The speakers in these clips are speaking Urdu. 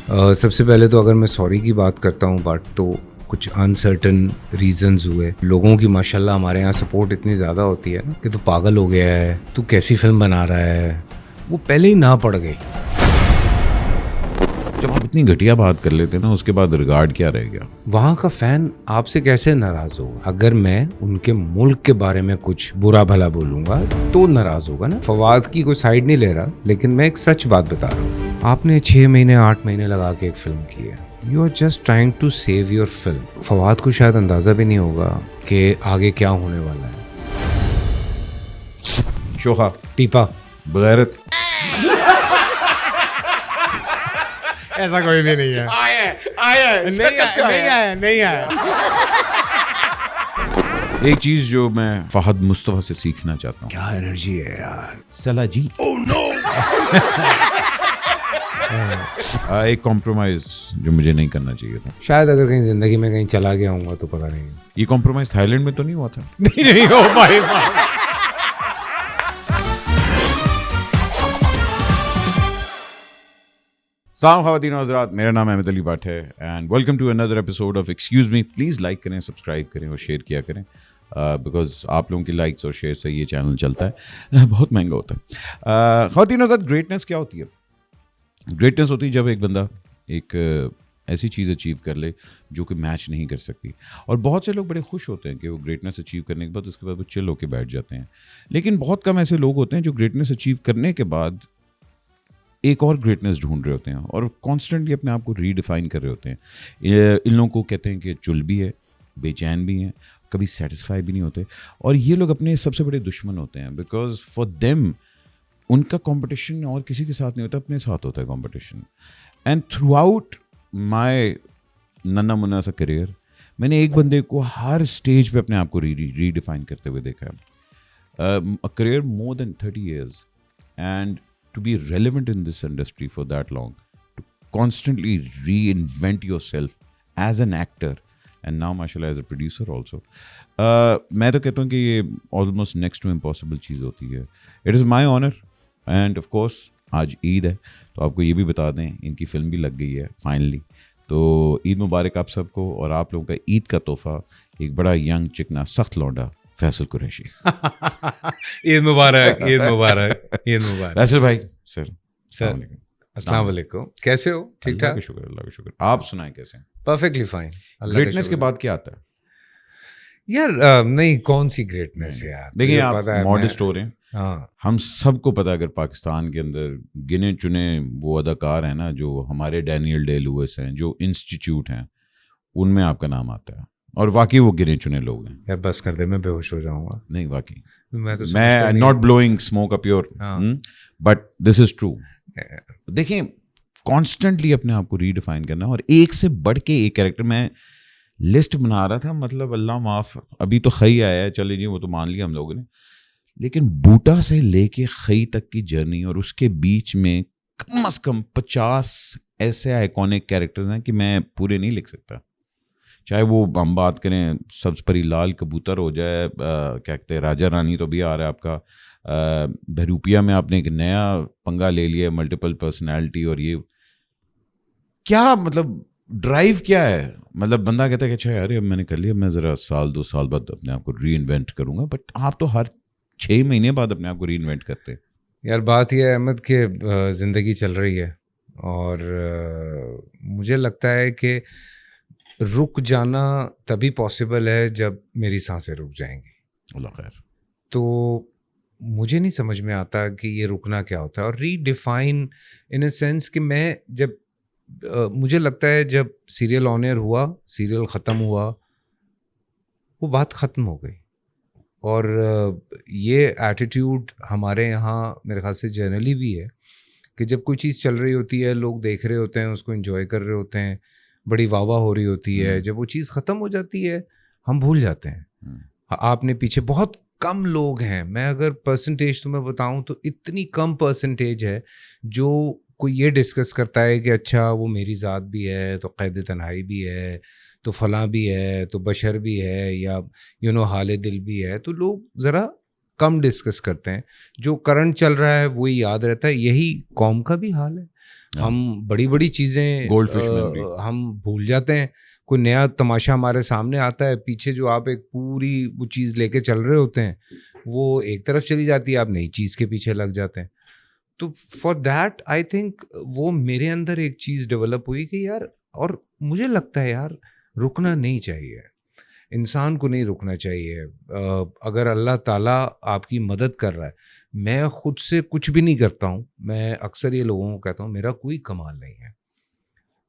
سب سے پہلے تو اگر میں سوری کی بات کرتا ہوں بٹ تو کچھ انسرٹن ریزنز ہوئے. لوگوں کی ماشاءاللہ ہمارے یہاں سپورٹ اتنی زیادہ ہوتی ہے نا کہ تو پاگل ہو گیا ہے, تو کیسی فلم بنا رہا ہے, وہ پہلے ہی نہ پڑ گئی. جب آپ اتنی گھٹیا بات کر لیتے ہیں نا, اس کے بعد ریگارڈ کیا رہ گیا؟ وہاں کا فین آپ سے کیسے ناراض ہوگا؟ اگر میں ان کے ملک کے بارے میں کچھ برا بھلا بولوں گا تو ناراض ہوگا نا. فواد کی کوئی سائڈ نہیں لے رہا, لیکن میں ایک سچ بات بتا رہا ہوں. آپ نے 6 مہینے 8 مہینے لگا کے ایک فلم کی ہے. You are just trying to save your film. Fawad کو شاید اندازہ بھی نہیں ہوگا کہ آگے کیا ہونے والا ہے. شوخا, ٹیپا, بغیرت, ایسا کوئی بھی نہیں ہے. نہیں آیا. ایک چیز جو میں فہد مصطفیٰ سے سیکھنا چاہتا ہوں. کیا انرجی ہے یار. سلا جی. ایک کمپرومائز جو مجھے نہیں کرنا چاہیے تھا. شاید اگر کہیں زندگی میں کہیں چلا گیا ہوں گا تو پتہ نہیں. یہ کمپرومائز تھائی لینڈ میں تو نہیں ہوا تھا؟ نہیں ہو پائے. السلام خواتین و حضرات, میرا نام احمد علی بٹ ہے and welcome to another episode of excuse me. Please like کریں, سبسکرائب کریں اور شیئر کیا کریں, بیکاز آپ لوگوں کی لائکس اور شیئر سے یہ چینل چلتا ہے. بہت مہنگا ہوتا ہے. خواتین و حضرات, گریٹنس کیا ہوتی ہے؟ گریٹنس ہوتی ہے جب ایک بندہ ایک ایسی چیز اچیو کر لے جو کہ میچ نہیں کر سکتی. اور بہت سے لوگ بڑے خوش ہوتے ہیں کہ وہ گریٹنس اچیو کرنے کے بعد اس کے بعد وہ چل ہو کے بیٹھ جاتے ہیں. لیکن بہت کم ایسے لوگ ہوتے ہیں جو گریٹنس اچیو کرنے کے بعد ایک اور گریٹنس ڈھونڈ رہے ہوتے ہیں اور کانسٹنٹلی اپنے آپ کو ری ڈیفائن کر رہے ہوتے ہیں. ان لوگوں کو کہتے ہیں کہ چل بھی ہے, بے چین بھی ہیں, کبھی سیٹسفائی بھی نہیں ہوتے. اور یہ لوگ اپنے سب سے بڑے دشمن ہوتے ہیں, بیکاز فار دیم ان کا کمپٹیشن اور کسی کے ساتھ نہیں ہوتا, اپنے ساتھ ہوتا ہے competition. And throughout my ننا منا سا کریئر میں نے ایک بندے کو ہر اسٹیج پہ اپنے آپ کو ری ڈیفائن کرتے ہوئے دیکھا ہے. Career more than 30 years and to be relevant in this industry for that long, to constantly reinvent yourself as an actor and now mashallah as a producer also. میں تو کہتا ہوں کہ یہ almost next to impossible چیز ہوتی ہے. It is my honor and of course آج عید ہے تو آپ کو یہ بھی بتا دیں ان کی فلم بھی لگ گئی ہے فائنلی. تو عید مبارک آپ سب کو, اور آپ لوگوں کا عید کا تحفہ ایک بڑا ینگ چکنا سخت لونڈا فیصل قریشی. عید مبارک, عید مبارک, عید مبارک. فیصل بھائی سر السلام علیکم, کیسے ہو؟ ٹھیک ٹھاک, شکر, اللہ کا شکر. آپ سنائیں کیسے ہیں؟ Perfectly fine. گریٹنس کے بعد کیا آتا ہے یار؟ نہیں, کون سی گریٹنس ہے یار؟ دیکھیں آپ ماڈسٹ ہو رہے ہیں. ہاں, ہم سب کو پتا ہے اگر پاکستان کے اندر گنے چنے وہ اداکار ہیں نا جو ہمارے ڈینیل ڈے لوئس ہیں, جو انسٹیٹیوٹ ہیں, ان میں آپ کا نام آتا ہے. اور واقعی وہ گنے چنے لوگ ہیں. یار بس کر دے, میں بے ہوش ہو جاؤں گا. نہیں واقعی میں not blowing smoke up your, but this is true. دیکھیں کانسٹنٹلی اپنے آپ کو ری ڈیفائن کرنا, اور ایک سے بڑھ کے ایک کیریکٹر. میں لسٹ بنا رہا تھا, مطلب اللہ معاف, ابھی تو خی آیا ہے, چلے جی وہ تو مان لیا ہم لوگوں نے, لیکن بوٹا سے لے کے خی تک کی جرنی اور اس کے بیچ میں کم از کم 50 ایسے آئیکونک کیریکٹرز ہیں کہ میں پورے نہیں لکھ سکتا. چاہے وہ ہم بات کریں سبز پری لال کبوتر ہو جائے, کیا کہتے ہیں راجا رانی تو بھی آ رہا ہے آپ کا, بہروپیہ میں آپ نے ایک نیا پنگا لے لیا, ملٹیپل پرسنالٹی. اور یہ کیا مطلب ڈرائیو کیا ہے؟ مطلب بندہ کہتا ہے کہ اچھا یار اب میں نے کر لیا, میں ذرا 2 سال بعد اپنے آپ کو ری انوینٹ کروں گا. بٹ آپ تو ہر 6 مہینے بعد اپنے آپ کو ری انوینٹ کرتے. یار بات یہ ہے احمد کہ زندگی چل رہی ہے, اور مجھے لگتا ہے کہ رک جانا تبھی پاسبل ہے جب میری سانسیں رک جائیں گی. اللہ خیر. تو مجھے نہیں سمجھ میں آتا کہ یہ رکنا کیا ہوتا ہے, اور ری ڈیفائن ان اے سینس کہ میں جب مجھے لگتا ہے جب سیریل آن ایئر ہوا, سیریل ختم ہوا, وہ بات ختم ہو گئی. اور یہ ایٹیٹیوڈ ہمارے یہاں میرے خیال سے جنرلی بھی ہے کہ جب کوئی چیز چل رہی ہوتی ہے, لوگ دیکھ رہے ہوتے ہیں, اس کو انجوائے کر رہے ہوتے ہیں, بڑی واہ واہ ہو رہی ہوتی ہے, جب وہ چیز ختم ہو جاتی ہے ہم بھول جاتے ہیں. آپ نے پیچھے بہت کم لوگ ہیں, میں اگر پرسنٹیج تمہیں بتاؤں تو اتنی کم پرسنٹیج ہے جو کوئی یہ ڈسکس کرتا ہے کہ اچھا وہ میری ذات بھی ہے تو قید تنہائی بھی ہے تو فلاں بھی ہے تو بشر بھی ہے یا حال دل بھی ہے. تو لوگ ذرا کم ڈسکس کرتے ہیں. جو کرنٹ چل رہا ہے وہی یاد رہتا ہے. یہی قوم کا بھی حال ہے. ہم بڑی بڑی چیزیں ہم بھول جاتے ہیں. کوئی نیا تماشا ہمارے سامنے آتا ہے, پیچھے جو آپ ایک پوری وہ چیز لے کے چل رہے ہوتے ہیں وہ ایک طرف چلی جاتی ہے, آپ نئی چیز کے پیچھے لگ جاتے ہیں. تو فار دیٹ آئی تھنک وہ میرے اندر ایک چیز ڈیولپ ہوئی کہ یار, اور مجھے لگتا ہے یار رکنا نہیں چاہیے, انسان کو نہیں رکنا چاہیے. اگر اللہ تعالیٰ آپ کی مدد کر رہا ہے, میں خود سے کچھ بھی نہیں کرتا ہوں. میں اکثر یہ لوگوں کو کہتا ہوں میرا کوئی کمال نہیں ہے.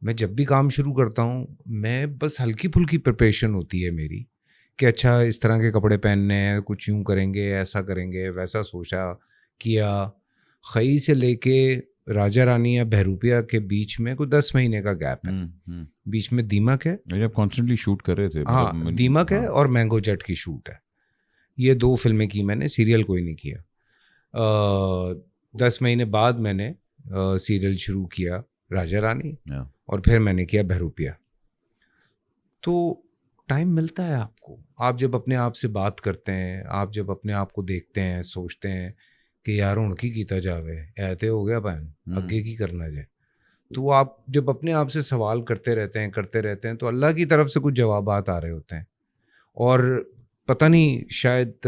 میں جب بھی کام شروع کرتا ہوں میں بس ہلکی پھلکی پریپریشن ہوتی ہے میری کہ اچھا اس طرح کے کپڑے پہننے ہیں, کچھ یوں کریں گے, ایسا کریں گے, ویسا سوچا کیا. خئی سے لے کے راجا رانی یا بہروپیہ کے بیچ میں کوئی 10 مہینے کا گیپ ہے. بیچ میں دیمک ہے, جب کانسٹنٹلی شوٹ کر رہے تھے. ہاں دیمک ہے اور مینگو جٹ کی شوٹ ہے. یہ 2 فلمیں کی میں نے, سیریل کوئی نہیں کیا. 10 مہینے بعد میں نے سیریل شروع کیا راجا رانی, اور پھر میں نے کیا بہروپیہ. تو ٹائم ملتا ہے آپ کو, آپ جب اپنے آپ سے بات کرتے ہیں, آپ جب اپنے آپ کو دیکھتے ہیں, سوچتے ہیں کہ یار ہوں کی کیتا جاوے, ایتے ہو گیا بہن, اگے کی کرنا جائے. تو آپ جب اپنے آپ سے سوال کرتے رہتے ہیں تو اللہ کی طرف سے کچھ جوابات آ رہے ہوتے ہیں. اور پتہ نہیں شاید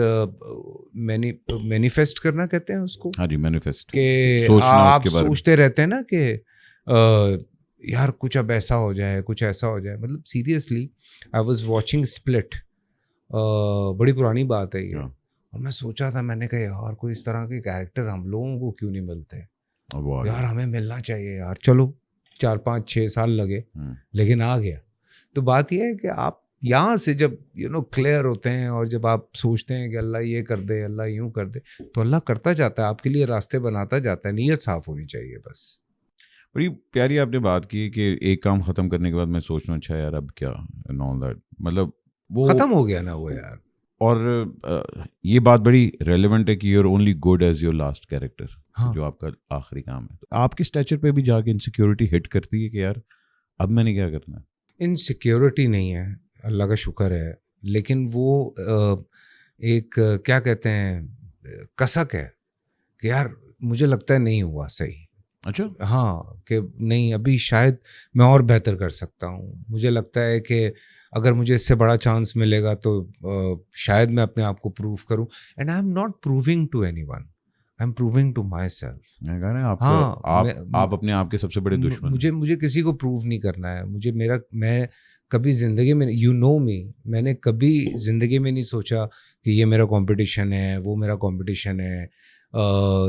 مینیفیسٹ کرنا کہتے ہیں اس کو. ہاں جی, مینیفیسٹ. کہ آپ سوچتے رہتے ہیں نا کہ یار کچھ اب ایسا ہو جائے, کچھ ایسا ہو جائے. مطلب seriously I was watching split, بڑی پرانی بات ہے یہ, اور میں سوچا تھا, میں نے کہا یار کوئی اس طرح کے کیریکٹر ہم لوگوں کو کیوں نہیں ملتے یار, ہمیں ملنا چاہیے یار. چلو 4-5-6 سال لگے لیکن آ گیا. تو بات یہ ہے کہ آپ یہاں سے جب کلیئر ہوتے ہیں اور جب آپ سوچتے ہیں کہ اللہ یہ کر دے, اللہ یوں کر دے, تو اللہ کرتا جاتا ہے, آپ کے لیے راستے بناتا جاتا ہے. نیت صاف ہونی چاہیے بس. بڑی پیاری آپ نے بات کی کہ ایک کام ختم کرنے کے بعد میں سوچ رہا ہوں اچھا یار اب کیا, مطلب وہ ختم ہو گیا نا وہ یار. اور یہ بات بڑی ریلیونٹ ہے کہ you are only good as your last character, جو آپ کا آخری کام ہے. آپ کے اسٹیچر پہ بھی جا کے انسیکیورٹی ہٹ کرتی ہے کہ یار اب میں نے کیا کرنا ہے؟ انسیکیورٹی نہیں ہے, اللہ کا شکر ہے, لیکن وہ ایک کیا کہتے ہیں کسک ہے کہ یار مجھے لگتا ہے نہیں ہوا صحیح. اچھا, ہاں, کہ نہیں ابھی شاید میں اور بہتر کر سکتا ہوں. مجھے لگتا ہے کہ اگر مجھے اس سے بڑا چانس ملے گا تو شاید میں اپنے آپ کو پروو کروں. And I am not proving to anyone, I am proving to myself. آپ اپنے آپ کے سب سے بڑے دشمن. مجھے کسی کو پروو نہیں کرنا ہے. میں کبھی زندگی میں میں نے کبھی زندگی میں نہیں سوچا کہ یہ میرا کمپٹیشن ہے, وہ میرا کمپٹیشن ہے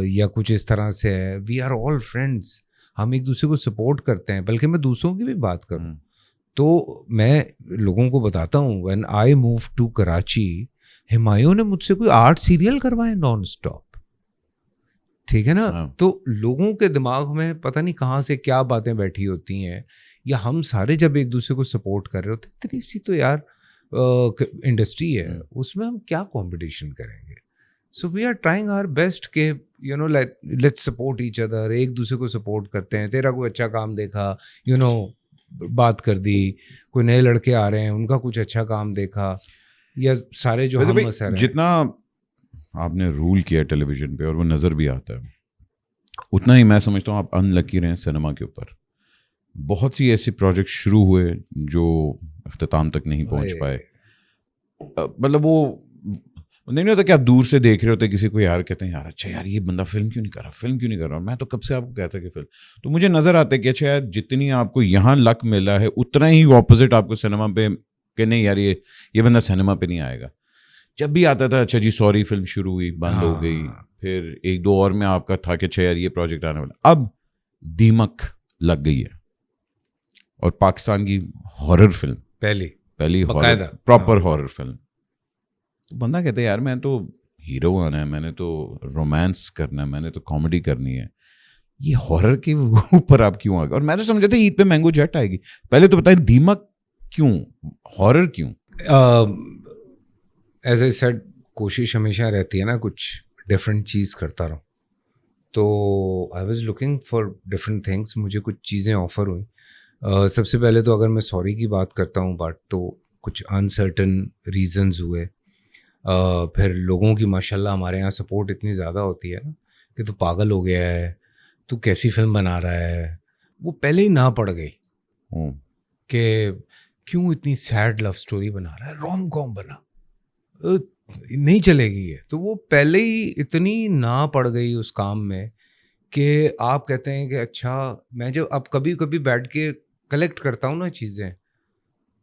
یا کچھ اس طرح سے ہے. وی آر آل فرینڈس, ہم ایک دوسرے کو سپورٹ کرتے ہیں. بلکہ میں دوسروں کی بھی بات کروں تو میں لوگوں کو بتاتا ہوں, when I move to Karachi, Humayun نے مجھ سے کوئی 8 سیریل کروائے نان اسٹاپ, ٹھیک ہے نا. تو لوگوں کے دماغ میں پتہ نہیں کہاں سے کیا باتیں بیٹھی ہوتی ہیں, یا ہم سارے جب ایک دوسرے کو سپورٹ کر رہے ہوتے ہیں, اتنی سی تو یار انڈسٹری ہے, اس میں ہم کیا کمپٹیشن کریں گے. So we are trying our best کہ لیٹس سپورٹ ایچ ادر. ایک دوسرے کو سپورٹ کرتے ہیں. تیرا کوئی اچھا کام دیکھا بات کر دی, کوئی نئے لڑکے آ رہے ہیں ان کا کچھ اچھا کام دیکھا, یا سارے جو ہم مسئلہ جتنا آپ نے رول کیا ٹیلی ویژن پہ اور وہ نظر بھی آتا ہے, اتنا ہی میں سمجھتا ہوں آپ ان لکی رہے سنیما کے اوپر. بہت سی ایسے پروجیکٹ شروع ہوئے جو اختتام تک نہیں پہنچ پائے. مطلب وہ نہیں ہوتا کہ آپ دور سے دیکھ رہے ہوتے کسی کو, یار کہتے ہیں یار اچھا یار یہ بندہ فلم کیوں نہیں کر رہا, میں تو کب سے آپ کو کہتا کہ فلم. تو مجھے نظر آتا ہے کہ اچھا یار جتنی آپ کو یہاں لک ملا ہے اتنا ہی اپوزٹ آپ کو سنیما پہ کہ نہیں یار یہ بندہ سنیما پہ نہیں آئے گا. جب بھی آتا تھا اچھا جی سوری فلم شروع ہوئی, بند ہو گئی, پھر 1-2 اور میں آپ کا تھا کہ اچھا یار یہ پروجیکٹ آنے والا. اب دیمک لگ گئی ہے, اور پاکستان کی ہارر فلم پہلی پراپر ہارر فلم. بندہ کہتا ہے یار میں تو ہیرو آنا ہے, میں نے تو رومانس کرنا ہے, میں نے تو کامیڈی کرنی ہے, یہ ہارر کے اوپر آپ کیوں آ گئے؟ اور میں تو سمجھا تھا عید پہ مینگو جٹ آئے گی. پہلے تو بتائیں دیمک کیوں, ہارر کیوں؟ ایز اے سیڈ کوشش ہمیشہ رہتی ہے نا کچھ ڈفرینٹ چیز کرتا رہوں. تو I was looking for different things. مجھے کچھ چیزیں آفر ہوئیں. سب سے پہلے تو اگر میں سوری کی بات کرتا ہوں تو کچھ انسرٹن ریزنز ہوئے. پھر لوگوں کی ماشاءاللہ ہمارے یہاں سپورٹ اتنی زیادہ ہوتی ہے نا کہ تو پاگل ہو گیا ہے, تو کیسی فلم بنا رہا ہے. وہ پہلے ہی نہ پڑ گئی کہ کیوں اتنی سیڈ لو اسٹوری بنا رہا ہے, روم کام بنا, نہیں چلے گی یہ. تو وہ پہلے ہی اتنی نہ پڑ گئی اس کام میں کہ آپ کہتے ہیں کہ اچھا. میں جب اب کبھی کبھی بیٹھ کے کلیکٹ کرتا ہوں نا چیزیں,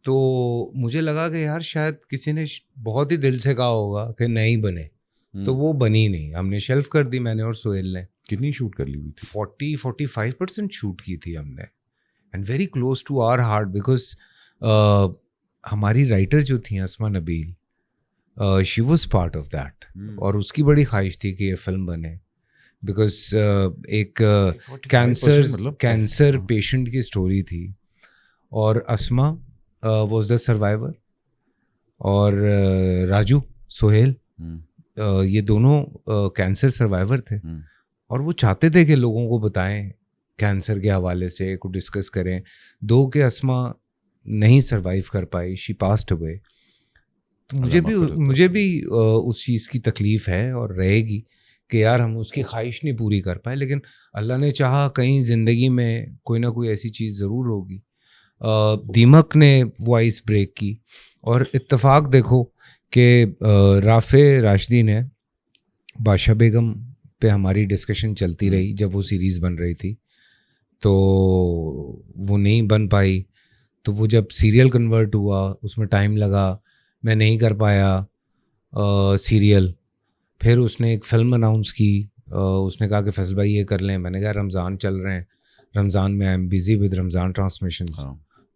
تو مجھے لگا کہ یار شاید کسی نے بہت ہی دل سے کہا ہوگا کہ نہیں بنے, تو وہ بنی نہیں. ہم نے شیلف کر دی, میں نے اور سہیل نے. کتنی شوٹ کر لی ہوئی تھی؟ 40-45% شوٹ کی تھی ہم نے, and very close to our heart, because ہماری رائٹر جو تھیں Asma Nabeel, she was part of that, اور اس کی بڑی خواہش تھی کہ یہ فلم بنے, بیکاز ایک کینسر پیشنٹ کی اسٹوری تھی, اور اسما واز دا سروائیور, اور راجو سہیل یہ دونوں کینسر سروائیور تھے, اور وہ چاہتے تھے کہ لوگوں کو بتائیں کینسر کے حوالے سے, کو ڈسکس کریں. دو کہ اسما نہیں سروائیو کر پائی, شی پاسڈ اوے. تو مجھے بھی اس چیز کی تکلیف ہے اور رہے گی کہ یار ہم اس کی خواہش نہیں پوری کر پائے, لیکن اللہ نے چاہا کہیں زندگی میں کوئی نہ کوئی ایسی چیز ضرور ہوگی. دیمک نے وہ آئس بریک کی, اور اتفاق دیکھو کہ رافع راشدی نے بادشاہ بیگم پہ ہماری ڈسکشن چلتی رہی جب وہ سیریز بن رہی تھی, تو وہ نہیں بن پائی. تو وہ جب سیریل کنورٹ ہوا اس میں ٹائم لگا, میں نہیں کر پایا سیریل. پھر اس نے ایک فلم اناؤنس کی, اس نے کہا کہ فیصل بھائی یہ کر لیں. میں نے کہا رمضان چل رہے ہیں, رمضان میں I M busy with Ramzan transmissions,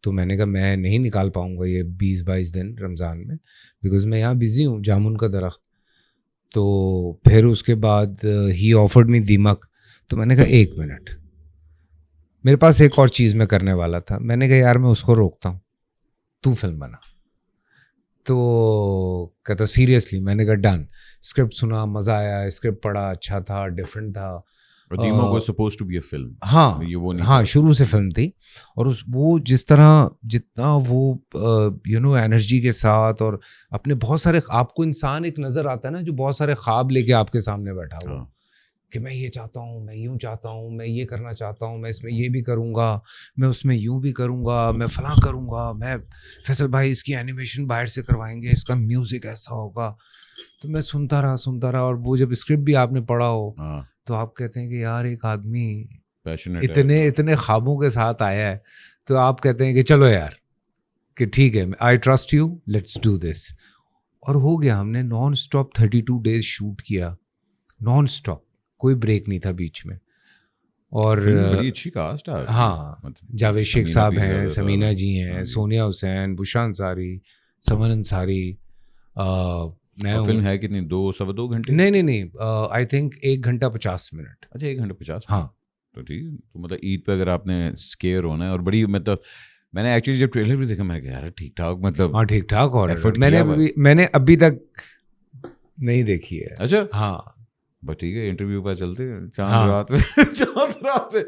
تو میں نے کہا میں نہیں نکال پاؤں گا یہ 20-22 دن رمضان میں, بیکاز میں یہاں بزی ہوں, جامن کا درخت. تو پھر اس کے بعد ہی آفرڈ می دیمک, تو میں نے کہا ایک منٹ, میرے پاس ایک اور چیز میں کرنے والا تھا. میں نے کہا یار میں اس کو روکتا ہوں, تو فلم بنا. تو کہتا سیریسلی. میں نے کہا ڈن. اسکرپٹ سنا, مزہ آیا, اسکرپٹ پڑھا, اچھا تھا, ڈفرینٹ تھا. Deemak was supposed to be a film. ہاں شروع سے فلم تھی, اور وہ جس طرح جتنا وہ انرجی کے ساتھ, اور اپنے بہت سارے, آپ کو انسان ایک نظر آتا ہے نا جو بہت سارے خواب لے کے آپ کے سامنے بیٹھا ہوا کہ میں یہ چاہتا ہوں, میں یوں چاہتا ہوں, میں یہ کرنا چاہتا ہوں, میں اس میں یہ بھی کروں گا, میں اس میں یوں بھی کروں گا, میں فلاں کروں گا, میں فیصل بھائی اس کی اینیمیشن باہر سے کروائیں گے, اس کا میوزک ایسا ہوگا. تو میں سنتا رہا, اور وہ جب اسکرپٹ بھی آپ نے پڑھا ہو تو آپ کہتے ہیں کہ یار ایک آدمی اتنے خوابوں کے ساتھ آیا ہے, تو آپ کہتے ہیں کہ چلو یار کہ ٹھیک ہے, I trust you, let's do this. اور ہو گیا. ہم نے نان اسٹاپ 32 days شوٹ کیا, نان اسٹاپ, کوئی بریک نہیں تھا بیچ میں. اور بڑی اچھی کاسٹ ہے. ہاں, جاوید شیخ صاحب ہیں, سمینہ جی ہیں, سونیا حسین, بشرا انصاری, سمن انصاری. فلم ہے کتنی, 2.25 گھنٹے؟ نہیں, آئی تھنک 1 گھنٹہ 50 منٹ. اچھا 1 گھنٹہ 50. ہاں تو ٹھیک ہے. تو مطلب عید پہ اگر آپ نے اسکیئر ہونا ہے, اور بڑی مطلب میں نے ایکچولی جب ٹریلر بھی دیکھا میں نے کہا یار ٹھیک ٹھاک, مطلب ہاں ٹھیک ٹھاک. اور میں نے ابھی تک نہیں دیکھی ہے. اچھا ہاں بس ٹھیک ہے, انٹرویو پہ چلتے ہیں چاند رات پہ.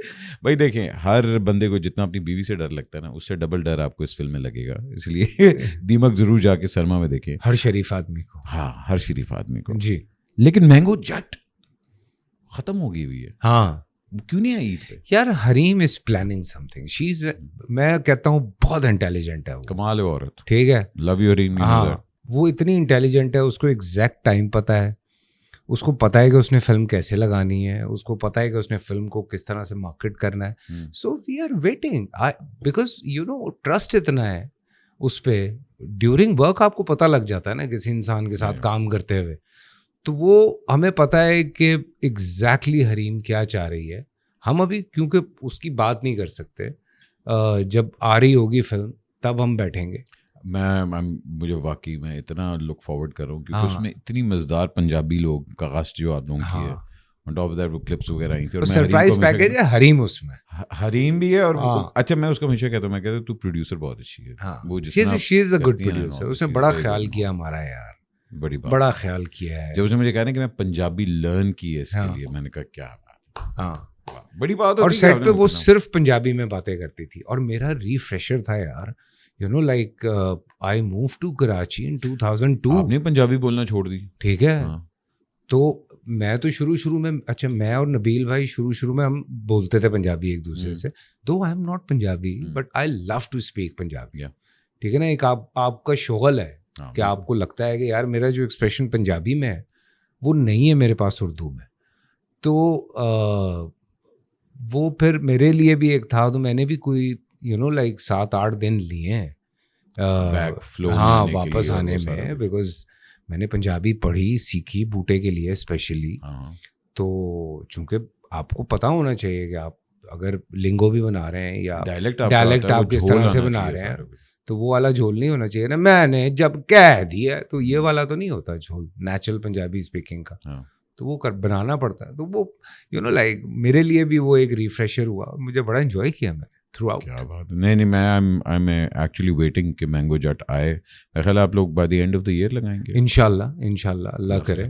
بھائی دیکھیں, ہر بندے کو جتنا اپنی بیوی سے ڈر لگتا ہے نا, اس سے ڈبل ڈر آپ کو اس فلم میں لگے گا. اس لیے دیمک ضرور جا کے سرما میں دیکھیں, ہر شریف آدمی کو. ہاں ہر شریف آدمی کو جی. لیکن مینگو جٹ ختم ہو گئی ہوئی ہے. ہاں کیوں نہیں آئی عید پہ یار؟ حریم از پلاننگ سم تھنگ. شی از, میں کہتا ہوں بہت انٹیلیجنٹ ہے وہ, کمال ہے عورت. ٹھیک ہے, لو یو حریم. ہاں وہ اتنی انٹیلیجنٹ ہے, اس کو ایگزیکٹ ٹائم پتہ ہے, اس کو پتہ ہے کہ اس نے فلم کیسے لگانی ہے, اس کو پتہ ہے کہ اس نے فلم کو کس طرح سے مارکیٹ کرنا ہے. So we are waiting, because trust اتنا ہے اس پہ. ڈیورنگ ورک آپ کو پتہ لگ جاتا ہے نا کسی انسان کے ساتھ کام کرتے ہوئے, تو وہ ہمیں پتہ ہے کہ ایگزیکٹلی حریم کیا چاہ رہی ہے. ہم ابھی کیونکہ اس کی بات نہیں کر سکتے, جب آ رہی ہوگی فلم تب ہم بیٹھیں گے. مجھے واقعی میں اتنا لک فارورڈ کر رہا ہوں کیونکہ اس میں اتنی مزیدار پنجابی لوگ کاسٹ جو آپ لوگوں کی ہے, on top of that وہ کلپس وغیرہ آئی تھی. اور سرپرائز پیکیج ہے حریم, اس میں حریم بھی ہے. اور اچھا میں اس کو ہمیشہ کہتا ہوں, میں کہتا ہوں تو پروڈیوسر بہت اچھی ہے. وہ شی از اے گڈ پروڈیوسر. اس نے بڑا خیال کیا ہمارا یار, بڑا خیال کیا ہے. جب اس نے مجھے کہا نا کہ میں پنجابی لرن کی ہے اس کے لیے, میں نے کہا کیا بات. ہاں بڑی بات. اور سیٹ پہ وہ صرف پنجابی میں باتیں کرتی تھی, اور میرا ریفریشر تھا یار you know, like I moved to Karachi in 2002. آپ نے پنجابی بولنا چھوڑ دی. ٹھیک ہے, تو میں تو شروع میں, اچھا میں اور نبیل بھائی شروع میں ہم بولتے تھے پنجابی ایک دوسرے سے, though I am not Punjabi but I love to speak Punjabi. ٹھیک ہے نا, ایک آپ کا شغل ہے کہ آپ کو لگتا ہے کہ یار میرا جو ایکسپریشن پنجابی میں ہے وہ نہیں ہے میرے پاس اردو میں. تو وہ پھر میرے لیے بھی ایک تھا, تو میں نے بھی کوئی یو نو لائک 7-8 دن لیے ہیں ہاں واپس آنے میں, بیکاز میں نے پنجابی پڑھی سیکھی بوٹے کے لیے اسپیشلی. تو چونکہ آپ کو پتہ ہونا چاہیے کہ آپ اگر لنگو بھی بنا رہے ہیں یا ڈائلیکٹ آپ کس طرح سے بنا رہے ہیں, تو وہ والا جھول نہیں ہونا چاہیے نا, میں نے جب کہہ دیا تو یہ والا تو نہیں ہوتا جھول نیچرل پنجابی اسپیکنگ کا, تو وہ بنانا پڑتا ہے. تو وہ یو نو لائک میرے لیے بھی وہ ایک ریفریشر ہوا, مجھے بڑا انجوائے کیا میں نے تھرو آؤٹ. کیا بات ہے. نہیں میں آئی ایم ایکچولی ویٹنگ کہ مینگو جٹ آئے. میرا خیال ہے آپ لوگ by the end of the year لگائیں گے انشاءاللہ اللہ کرے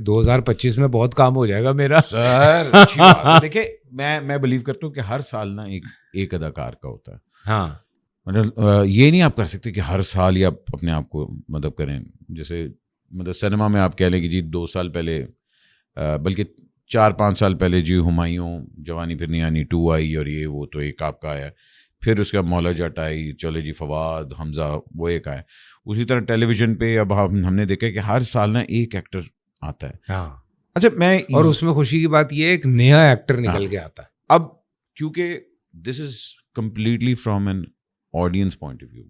2025 میں بہت کام ہو جائے گا میرا. سر اچھی بات ہے. دیکھیں میں بلیو کرتا ہوں کہ ہر سال نا ایک اداکار کا ہوتا ہے. ہاں مطلب یہ نہیں آپ کر سکتے کہ ہر سال ہی آپ اپنے آپ کو مطلب کریں, جیسے مطلب سنیما میں آپ کہہ لیں کہ جی 2 سال پہلے بلکہ 4-5 سال پہلے جی ہمایوں جوانی پھر نہیں آنی 2 آئی, اور یہ وہ تو ایک آپ کا آیا, پھر اس کا مولا جٹ آئی, چلے جی فواد حمزہ وہ ایک آیا. اسی طرح ٹیلی ویژن پہ اب ہم نے دیکھا کہ ہر سال نا ایک ایکٹر آتا ہے. اچھا میں اور اس میں خوشی کی بات یہ ہے ایک نیا ایکٹر نکل کے آتا ہے. اب کیونکہ this is completely from an audience point of view,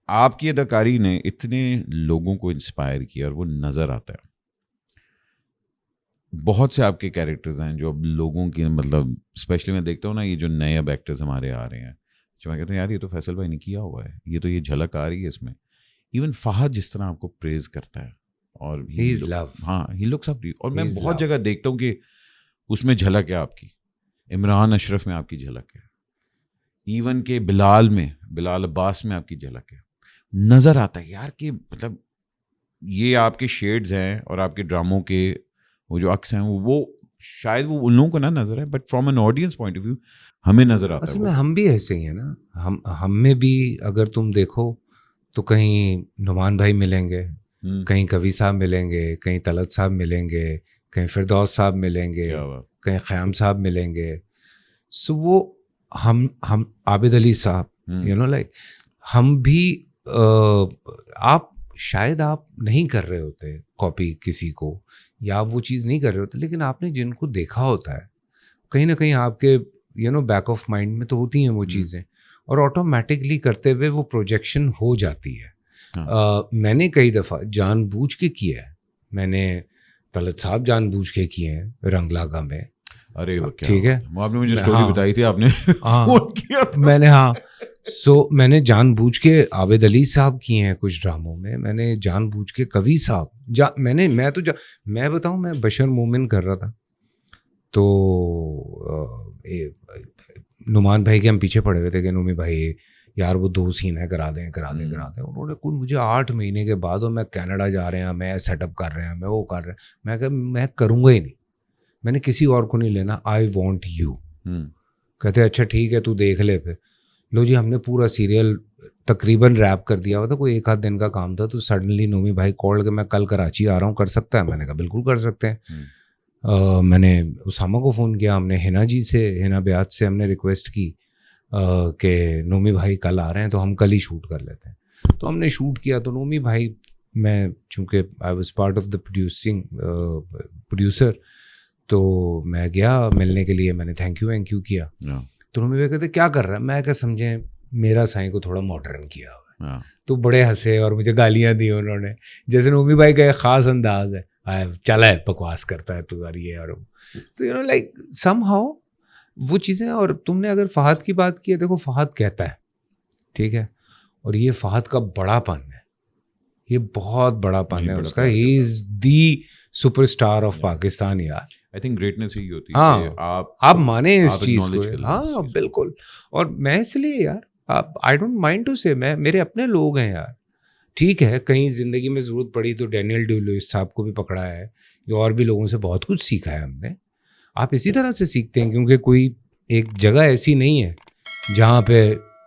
آپ کی اداکاری نے اتنے لوگوں کو انسپائر کیا اور وہ نظر آتا ہے. بہت سے آپ کے کیریکٹرز ہیں جو اب لوگوں کی مطلب اسپیشلی میں دیکھتا ہوں نا, یہ جو نئے اب ایکٹرز ہمارے آ رہے ہیں, جو میں کہتا ہوں یار یہ تو فیصل بھائی نے کیا ہوا ہے, یہ تو یہ جھلک آ رہی ہے اس میں. ایون فہد جس طرح آپ کو پریز کرتا ہے اور ہاں ہی لکس اپ, اور میں بہت جگہ دیکھتا ہوں کہ اس میں جھلک ہے آپ کی, عمران اشرف میں آپ کی جھلک ہے, ایون کہ بلال عباس میں آپ کی جھلک ہے. نظر آتا ہے یار کہ مطلب یہ آپ کے شیڈز ہیں اور آپ کے ڈراموں کے وہ جو عکس ہیں وہ شاید وہ ان لوگوں کو نہ نظر ہے, but from an audience point of view ہمیں نظر آتا ہے. اصل میں ہم بھی ایسے ہی ہیں نا, ہم میں بھی اگر تم دیکھو تو کہیں نعمان بھائی ملیں گے, کہیں کوی صاحب ملیں گے, کہیں طلعت صاحب ملیں گے, کہیں فردوس صاحب ملیں گے, کہیں قیام صاحب ملیں گے. سو وہ ہم عابد علی صاحب یو نو لائک ہم بھی آپ شاید آپ نہیں کر رہے ہوتے کاپی کسی کو یا وہ چیز نہیں کر رہے ہوتے, لیکن آپ نے جن کو دیکھا ہوتا ہے کہیں نہ کہیں آپ کے you know back of mind میں تو ہوتی ہیں وہ چیزیں, اور آٹومیٹکلی کرتے ہوئے وہ پروجیکشن ہو جاتی ہے. میں نے کئی دفعہ جان بوجھ کے کیا ہے, میں نے طلعت صاحب جان بوجھ کے کیے ہیں رنگ لاگا میں. ارے ٹھیک ہے, آپ نے مجھے اسٹوری بتائی تھی, آپ نے فون کیا میں نے, ہاں میں نے جان بوجھ کے عابد علی صاحب کیے ہیں کچھ ڈراموں میں نے جان بوجھ کے کوی صاحب میں بتاؤں میں بشر مومن کر رہا تھا, تو نعمان بھائی کے ہم پیچھے پڑے ہوئے تھے کہ نومی بھائی یار وہ 2 سین ہے کرا دیں. انہوں نے کوئی مجھے 8 مہینے کے بعد, اور میں کینیڈا جا رہے ہیں, میں سیٹ اپ کر رہے ہیں, میں وہ کر رہے ہیں, میں کہ میں کروں گا ہی نہیں, میں نے کسی اور کو نہیں لینا, آئی وانٹ یو. کہتے اچھا ٹھیک ہے تو دیکھ لے. پھر لو جی ہم نے پورا سیریل تقریباً ریپ کر دیا ہوا تھا, کوئی 1-8 دن کا کام تھا, تو سڈنلی نومی بھائی کال کے میں کل کراچی آ رہا ہوں, کر سکتا ہے؟ میں نے کہا بالکل کر سکتے ہیں. میں نے اسامہ کو فون کیا, ہم نے ہنا بیات سے ہم نے ریکویسٹ کی کہ نومی بھائی کل آ رہے ہیں تو ہم کل ہی شوٹ کر لیتے ہیں. تو ہم نے شوٹ کیا, تو نومی بھائی میں چونکہ I was part of the producer, تو میں گیا ملنے کے لیے, میں نے تھینک یو کیا. تو نومی بھائی کہتے کیا کر رہا ہے؟ میں کیا سمجھیں میرا سائیں کو تھوڑا ماڈرن کیا ہوا ہے. تو بڑے ہنسے اور مجھے گالیاں دی انہوں نے, جیسے نومی بھائی کا ایک خاص انداز ہے, چلا ہے بکواس کرتا ہے تو یار یہ اور تو you know like somehow وہ چیزیں. اور تم نے اگر فہد کی بات کی ہے, دیکھو فہد کہتا ہے ٹھیک ہے, اور یہ فہد کا بڑا پن ہے, یہ بہت بڑا پن ہے اس کا, ہی از دی سپر اسٹار آف پاکستان یار. آئی تھنک گریٹنس ہی ہوتی ہے کہ آپ مانیں اس چیز کو. ہاں بالکل, اور میں اس لیے یار آئی ڈونٹ مائنڈ ٹو سے, میرے اپنے لوگ ہیں یار. ٹھیک ہے کہیں زندگی میں ضرورت پڑی تو ڈینیل ڈی لوئس صاحب کو بھی پکڑا ہے, اور بھی لوگوں سے بہت کچھ سیکھا ہے ہم نے. آپ اسی طرح سے سیکھتے ہیں, کیونکہ کوئی ایک جگہ ایسی نہیں ہے جہاں پہ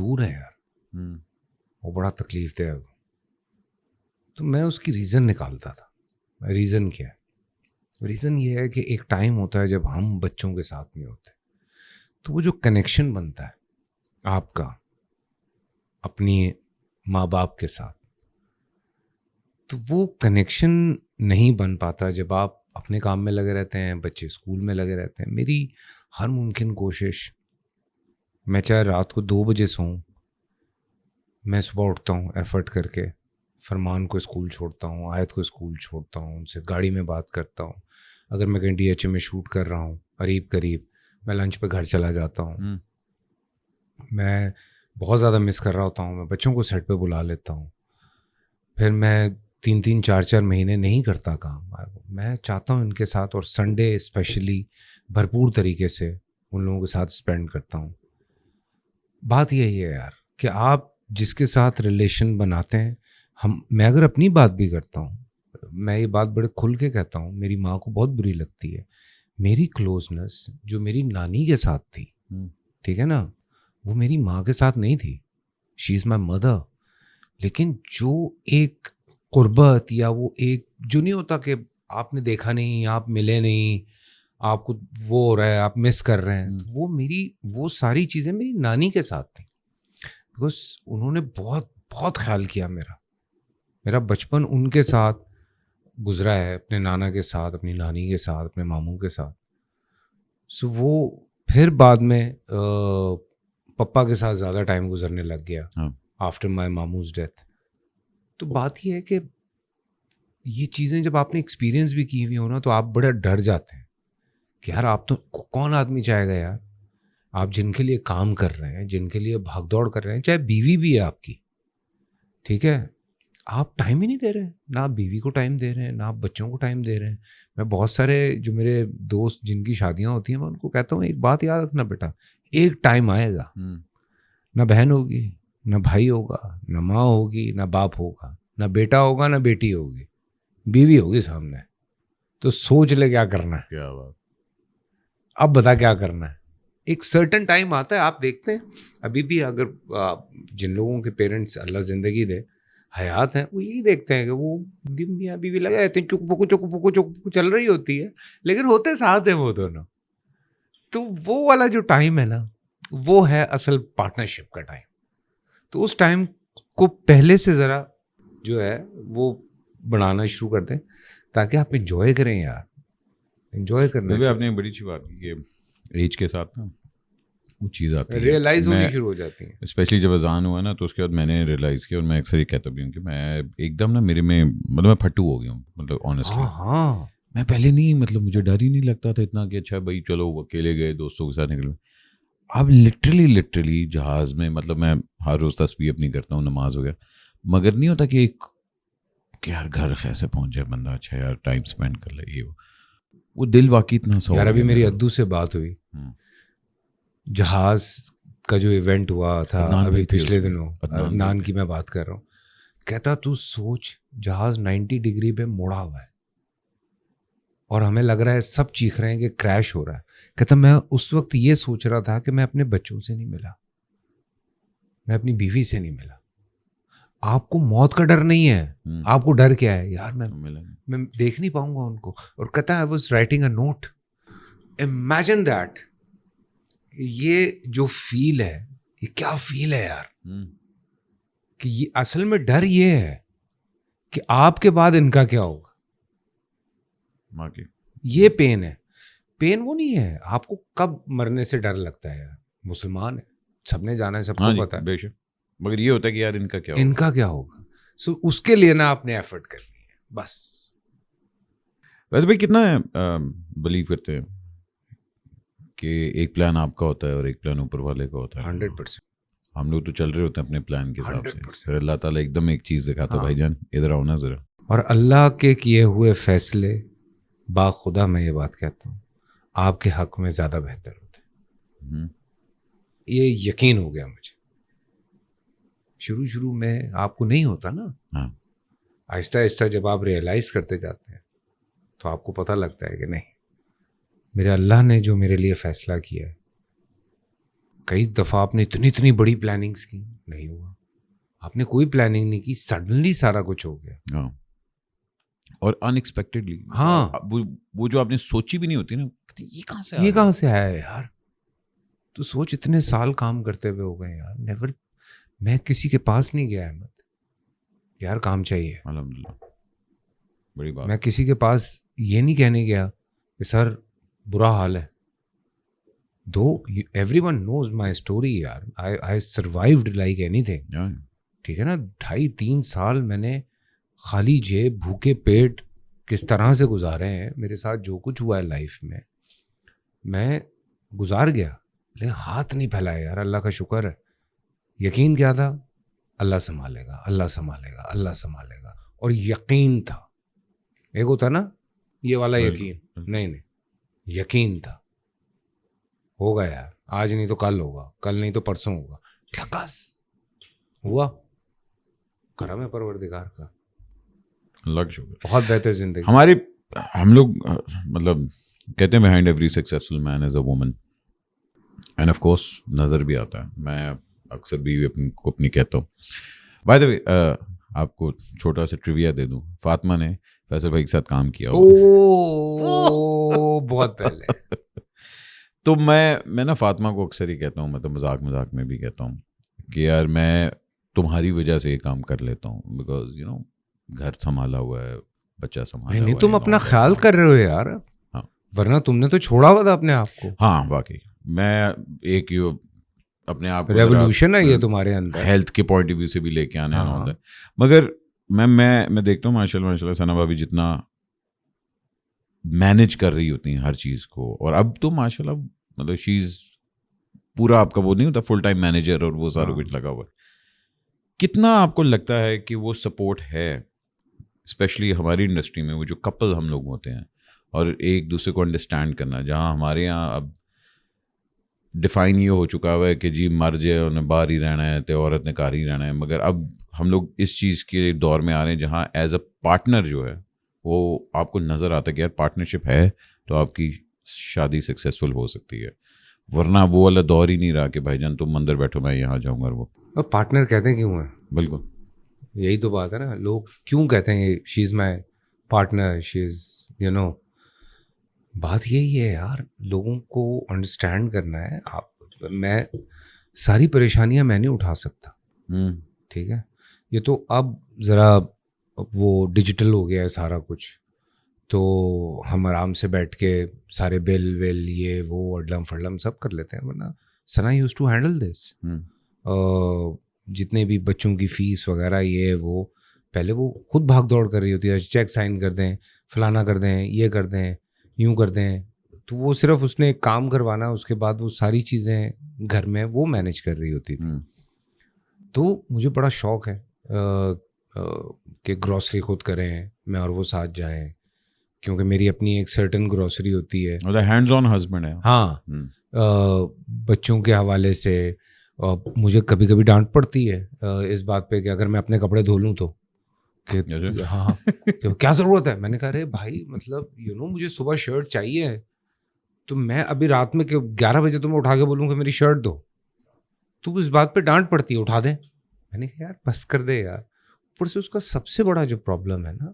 دور ہے یار, وہ بڑا تکلیف دہ ہے. تو میں اس کی ریزن نکالتا تھا. ریزن کیا ہے؟ ریزن یہ ہے کہ ایک ٹائم ہوتا ہے جب ہم بچوں کے ساتھ نہیں ہوتے, تو وہ جو کنیکشن بنتا ہے آپ کا اپنی ماں باپ کے ساتھ, تو وہ کنیکشن نہیں بن پاتا جب آپ اپنے کام میں لگے رہتے ہیں, بچے اسکول میں لگے رہتے ہیں. میری ہر ممکن کوشش, میں چاہے رات کو 2 بجے سوؤں, میں صبح اٹھتا ہوں ایفرٹ کر کے, فرمان کو اسکول چھوڑتا ہوں, آیت کو اسکول چھوڑتا ہوں, ان سے گاڑی میں بات کرتا ہوں. اگر میں کہیں DHA میں شوٹ کر رہا ہوں قریب, میں لنچ پہ گھر چلا جاتا ہوں. میں بہت زیادہ مس کر رہا ہوتا ہوں, میں بچوں کو سیٹ پہ بلا لیتا ہوں. پھر میں 3 4 مہینے نہیں کرتا کام. میں چاہتا ہوں ان کے ساتھ, اور سنڈے اسپیشلی بھرپور طریقے سے ان لوگوں کے ساتھ اسپینڈ کرتا ہوں. بات یہی ہے یار کہ آپ جس کے ساتھ ریلیشن بناتے ہیں, میں اگر اپنی بات بھی کرتا ہوں, میں یہ بات بڑے کھل کے کہتا ہوں, میری ماں کو بہت بری لگتی ہے. میری کلوزنس جو میری نانی کے ساتھ تھی, ٹھیک ہے نا, وہ میری ماں کے ساتھ نہیں تھی. شی از مائی مدر. لیکن جو ایک قربت, یا وہ ایک جو نہیں ہوتا کہ آپ نے دیکھا نہیں, آپ ملے نہیں, آپ کو وہ ہو رہا ہے, آپ مس کر رہے ہیں, وہ ساری چیزیں میری نانی کے ساتھ تھیں. بیکاز انہوں نے بہت خیال کیا میرا بچپن ان کے ساتھ گزرا ہے, اپنے نانا کے ساتھ, اپنی نانی کے ساتھ, اپنے ماموں کے ساتھ. سو وہ پھر بعد میں پپا کے ساتھ زیادہ ٹائم گزرنے لگ گیا آفٹر مائی ماموز ڈیتھ. تو بات یہ ہے کہ یہ چیزیں جب آپ نے ایکسپیرینس بھی کی ہوئی ہو نا, تو آپ بڑا ڈر جاتے ہیں کہ یار آپ تو, کون آدمی چاہے گا یار, آپ جن کے لیے کام کر رہے ہیں, جن کے لیے بھاگ دوڑ کر رہے ہیں, چاہے بیوی بھی ہے آپ کی, ٹھیک ہے, آپ ٹائم ہی نہیں دے رہے ہیں. نہ آپ بیوی کو ٹائم دے رہے ہیں, نہ آپ بچوں کو ٹائم دے رہے ہیں. میں بہت سارے جو میرے دوست جن کی شادیاں ہوتی ہیں, میں ان کو کہتا ہوں ایک بات یاد رکھنا بیٹا, ایک ٹائم آئے گا, نہ بہن ہوگی, نہ بھائی ہوگا, نہ ماں ہوگی, نہ باپ ہوگا, نہ بیٹا ہوگا, نہ بیٹی ہوگی, بیوی ہوگی سامنے. تو سوچ لے کیا کرنا ہے. کیا بات. اب بتا کیا کرنا ہے. ایک سرٹن ٹائم آتا ہے, آپ دیکھتے ہیں ابھی بھی, اگر جن لوگوں کے پیرنٹس اللہ زندگی دے حیات ہیں, وہ یہی دیکھتے ہیں کہ وہ دن میاں بیوی لگے رہتے ہیں, چک پکو چل رہی ہوتی ہے, لیکن ہوتے ساتھ ہیں وہ دونوں. تو وہ والا جو ٹائم ہے نا, وہ ہے اصل پارٹنرشپ کا ٹائم. تو اس ٹائم کو پہلے سے ذرا جو ہے وہ بنانا شروع کر دیں, تاکہ آپ انجوائے کریں یار. انجوائے کرنا آپ نے بڑی اچھی بات کی کہ ایج کے ساتھ نا وہ چیز آتی ہے, ریئلائز ہونی شروع ہو جاتی ہیں. اسپیشلی جب اذان ہوا نا, تو اس کے بعد میں نے ریئلائز کیا, اور میں اکثر ہی کہتا بھی ہوں کہ میں ایک دم نا میرے میں مطلب میں پھٹو ہو گیا ہوں, مطلب آنیسٹلی. ہاں میں پہلے نہیں, مطلب مجھے ڈر ہی نہیں لگتا تھا اتنا کہ اچھا بھائی چلو اکیلے گئے دوستوں کے ساتھ نکلے. اب لٹرلی جہاز میں, مطلب میں ہر روز تسبیح اپنی کرتا ہوں, نماز وغیرہ, مگر نہیں ہوتا کہ ایک کہ یار گھر کیسے پہنچ جائے بندہ, اچھا یار ٹائم اسپینڈ کر لے, یہ وہ دل واقعی اتنا سو. یار ابھی میری ادو سے بات ہوئی, جہاز کا جو ایونٹ ہوا تھا ابھی پچھلے دنوں, عدنان کی میں بات کر رہا ہوں, کہتا تو سوچ جہاز 90 ڈگری پہ مڑا ہوا ہے اور ہمیں لگ رہا ہے سب چیخ رہے ہیں کہ کریش ہو رہا ہے. کہتا میں اس وقت یہ سوچ رہا تھا کہ میں اپنے بچوں سے نہیں ملا, میں اپنی بیوی سے نہیں ملا. آپ کو موت کا ڈر نہیں ہے, آپ کو ڈر کیا ہے یار, میں دیکھ نہیں پاؤں گا ان کو. اور کہتا ہے I was writing a note. Imagine that. یہ جو فیل ہے, یہ کیا فیل ہے یار, کہ یہ اصل میں ڈر یہ ہے کہ آپ کے بعد ان کا کیا ہوگا. یہ پین ہے. پین وہ نہیں ہے آپ کو کب مرنے سے ڈر لگتا ہے یار, مسلمان ہے, سب نے جانا ہے, سب کو پتا ہے, بے شک, مگر یہ ہوتا ہے کہ یار ان کا کیا ہوگا. سو اس کے لیے نا آپ نے ایفرٹ کرنی ہے بس. ویسے بھائی کتنا بلیو کرتے ہیں کہ ایک پلان آپ کا ہوتا ہے اور ایک پلان اوپر والے کا ہوتا ہے؟ 100%. ہم لوگ تو چل رہے ہوتے ہیں اپنے پلان کے حساب سے, پھر اللہ تعالیٰ ایک دم ایک چیز دکھاتا ہے, بھائی جان ادھر آؤ نا ذرا. اور اللہ کے کیے ہوئے فیصلے با خدا میں یہ بات کہتا ہوں آپ کے حق میں زیادہ بہتر ہوتے ہیں. یہ یقین ہو گیا مجھے. شروع میں آپ کو نہیں ہوتا نا, آہستہ آہستہ جب آپ ریئلائز کرتے جاتے ہیں تو آپ کو پتہ لگتا ہے کہ نہیں, میرے اللہ نے جو میرے لیے فیصلہ کیا ہے کئی دفعہ آپ نے اتنی بڑی پلاننگس کی, نہیں ہوا. آپ نے کوئی پلاننگ نہیں کی, سڈنلی سارا کچھ ہو گیا. ہاں, اور ان ایکسپیکٹڈلی. ہاں, وہ جو آپ نے سوچی بھی نہیں ہوتی نا, یہ کہاں سے آیا ہے یار. تو سوچ, اتنے سال کام کرتے ہوئے ہو گئے یار, نیور. میں کسی کے پاس نہیں گیا احمد, یار کام چاہیے. الحمدللہ, بڑی بات. میں کسی کے پاس یہ نہیں کہنے گیا کہ سر برا حال ہے. Though everyone knows my story یار, آئی سروائیوڈ لائک اینی تھنگ. ٹھیک ہے نا, 2.5-3 سال میں نے خالی جیب بھوکے پیٹ کس طرح سے گزارے ہیں. میرے ساتھ جو کچھ ہوا ہے لائف میں گزار گیا, لیکن ہاتھ نہیں پھیلایا یار. اللہ کا شکر ہے. یقین کیا تھا, اللہ سنبھالے گا, اللہ سنبھالے گا, اللہ سنبھالے گا. اور یقین تھا. ایک ہوتا نا یہ والا یقین, نہیں یقین تھا. ہوگا یار, آج نہیں تو کل ہوگا, کل نہیں تو پرسوں ہوگا. ٹھکاس ہوا. کرم ہے پروردگار کا, اللہ کا شکر. بہت بہتر زندگی. ہم لوگ مطلب کہتے ہیں behind every successful man is a woman, and of course نظر بھی آتا ہے. میں اکثر بھی اپنی کہتا ہوں. by the way, آپ کو چھوٹا سا ٹریویا دے دوں, فاطمہ نے فیصل بھائی کے ساتھ کام کیا بہت پہلے. تو میں نا فاطمہ کو اکثر ہی کہتا ہوں, مطلب مذاق میں بھی کہتا ہوں کہ یار میں تمہاری وجہ سے یہ کام کر لیتا ہوں, بیکاز یو نو گھر سنبھالا ہوا ہے, بچہ سنبھالا ہوا ہے. نہیں, تم اپنا خیال کر رہے ہو یار, ورنہ تم نے تو چھوڑا ہوا تھا اپنے آپ کو. ہاں واقعی, میں ایک اپنے آپ ریولیوشن ہے یہ تمہارے اندر, ہیلتھ کے پوائنٹ آف ویو سے بھی لے کے آنے ہوتا ہے. مگر میں دیکھتا ہوں ماشاء اللہ ثنا بھابھی جتنا مینیج کر رہی ہوتی ہیں ہر چیز کو, اور اب تو ماشاء اللہ مطلب شیز پورا آپ کا وہ نہیں ہوتا فل ٹائم مینیجر اور وہ سارا کچھ لگا ہوا ہے. کتنا آپ کو لگتا ہے کہ وہ سپورٹ ہے, اسپیشلی ہماری انڈسٹری میں, وہ جو کپل ہم لوگ ہوتے ہیں اور ایک دوسرے کو انڈرسٹینڈ کرنا, جہاں ہمارے یہاں اب ڈیفائن یہ ہو چکا ہوا ہے کہ جی مرد ہے انہیں باہر ہی رہنا ہے, تو عورت نے گھر ہی رہنا ہے. مگر اب ہم لوگ اس چیز کے دور میں آ رہے ہیں جہاں ایز اے پارٹنر جو ہے وہ آپ کو نظر آتا ہے کہ یار پارٹنرشپ ہے تو آپ کی شادی سکسیزفل ہو سکتی ہے, ورنہ وہ والا دور ہی نہیں رہا کہ بھائی جان تم اندر بیٹھو میں یہاں جاؤں گا. وہ پارٹنر کہتے ہیں کیوں ہیں؟ بالکل یہی تو بات ہے نا, لوگ کیوں کہتے ہیں شی از مائی partner, she is you know. بات یہی ہے یار, لوگوں کو انڈرسٹینڈ کرنا ہے. میں ساری پریشانیاں میں نہیں اٹھا سکتا, ٹھیک ہے. یہ تو اب ذرا وہ ڈیجیٹل ہو گیا ہے سارا کچھ, تو ہم آرام سے بیٹھ کے سارے بل ویل یہ وہ اڈلم فڈلم سب کر لیتے ہیں. ورنہ سنا یوز ٹو ہینڈل دس. جتنے بھی بچوں کی فیس وغیرہ یہ وہ, پہلے وہ خود بھاگ دوڑ کر رہی ہوتی ہے, چیک سائن کر دیں, فلانا کر دیں, یہ کر دیں, یوں کر دیں. تو وہ صرف اس نے ایک کام کروانا, اس کے بعد وہ ساری چیزیں گھر میں وہ مینیج کر رہی ہوتی تھی. تو مجھے بڑا شوق ہے کہ گروسری خود کریں, میں اور وہ ساتھ جائیں, کیونکہ میری اپنی ایک سرٹن گروسری ہوتی ہے. ہینڈز آن ہسبینڈ ہے. ہاں, بچوں کے حوالے سے مجھے کبھی کبھی ڈانٹ پڑتی ہے اس بات پہ کہ اگر میں اپنے کپڑے دھو لوں تو کہ ہاں کیا ضرورت ہے. میں نے کہا ارے بھائی مطلب یو نو مجھے صبح شرٹ چاہیے, تو میں ابھی رات میں 11 بجے تمہیں اٹھا کے بولوں کہ میری شرٹ دو, تو اس بات پہ ڈانٹ پڑتی ہے اٹھا دیں. میں نے کہا یار بس کر دے یار. اوپر سے اس کا سب سے بڑا جو پرابلم ہے نا,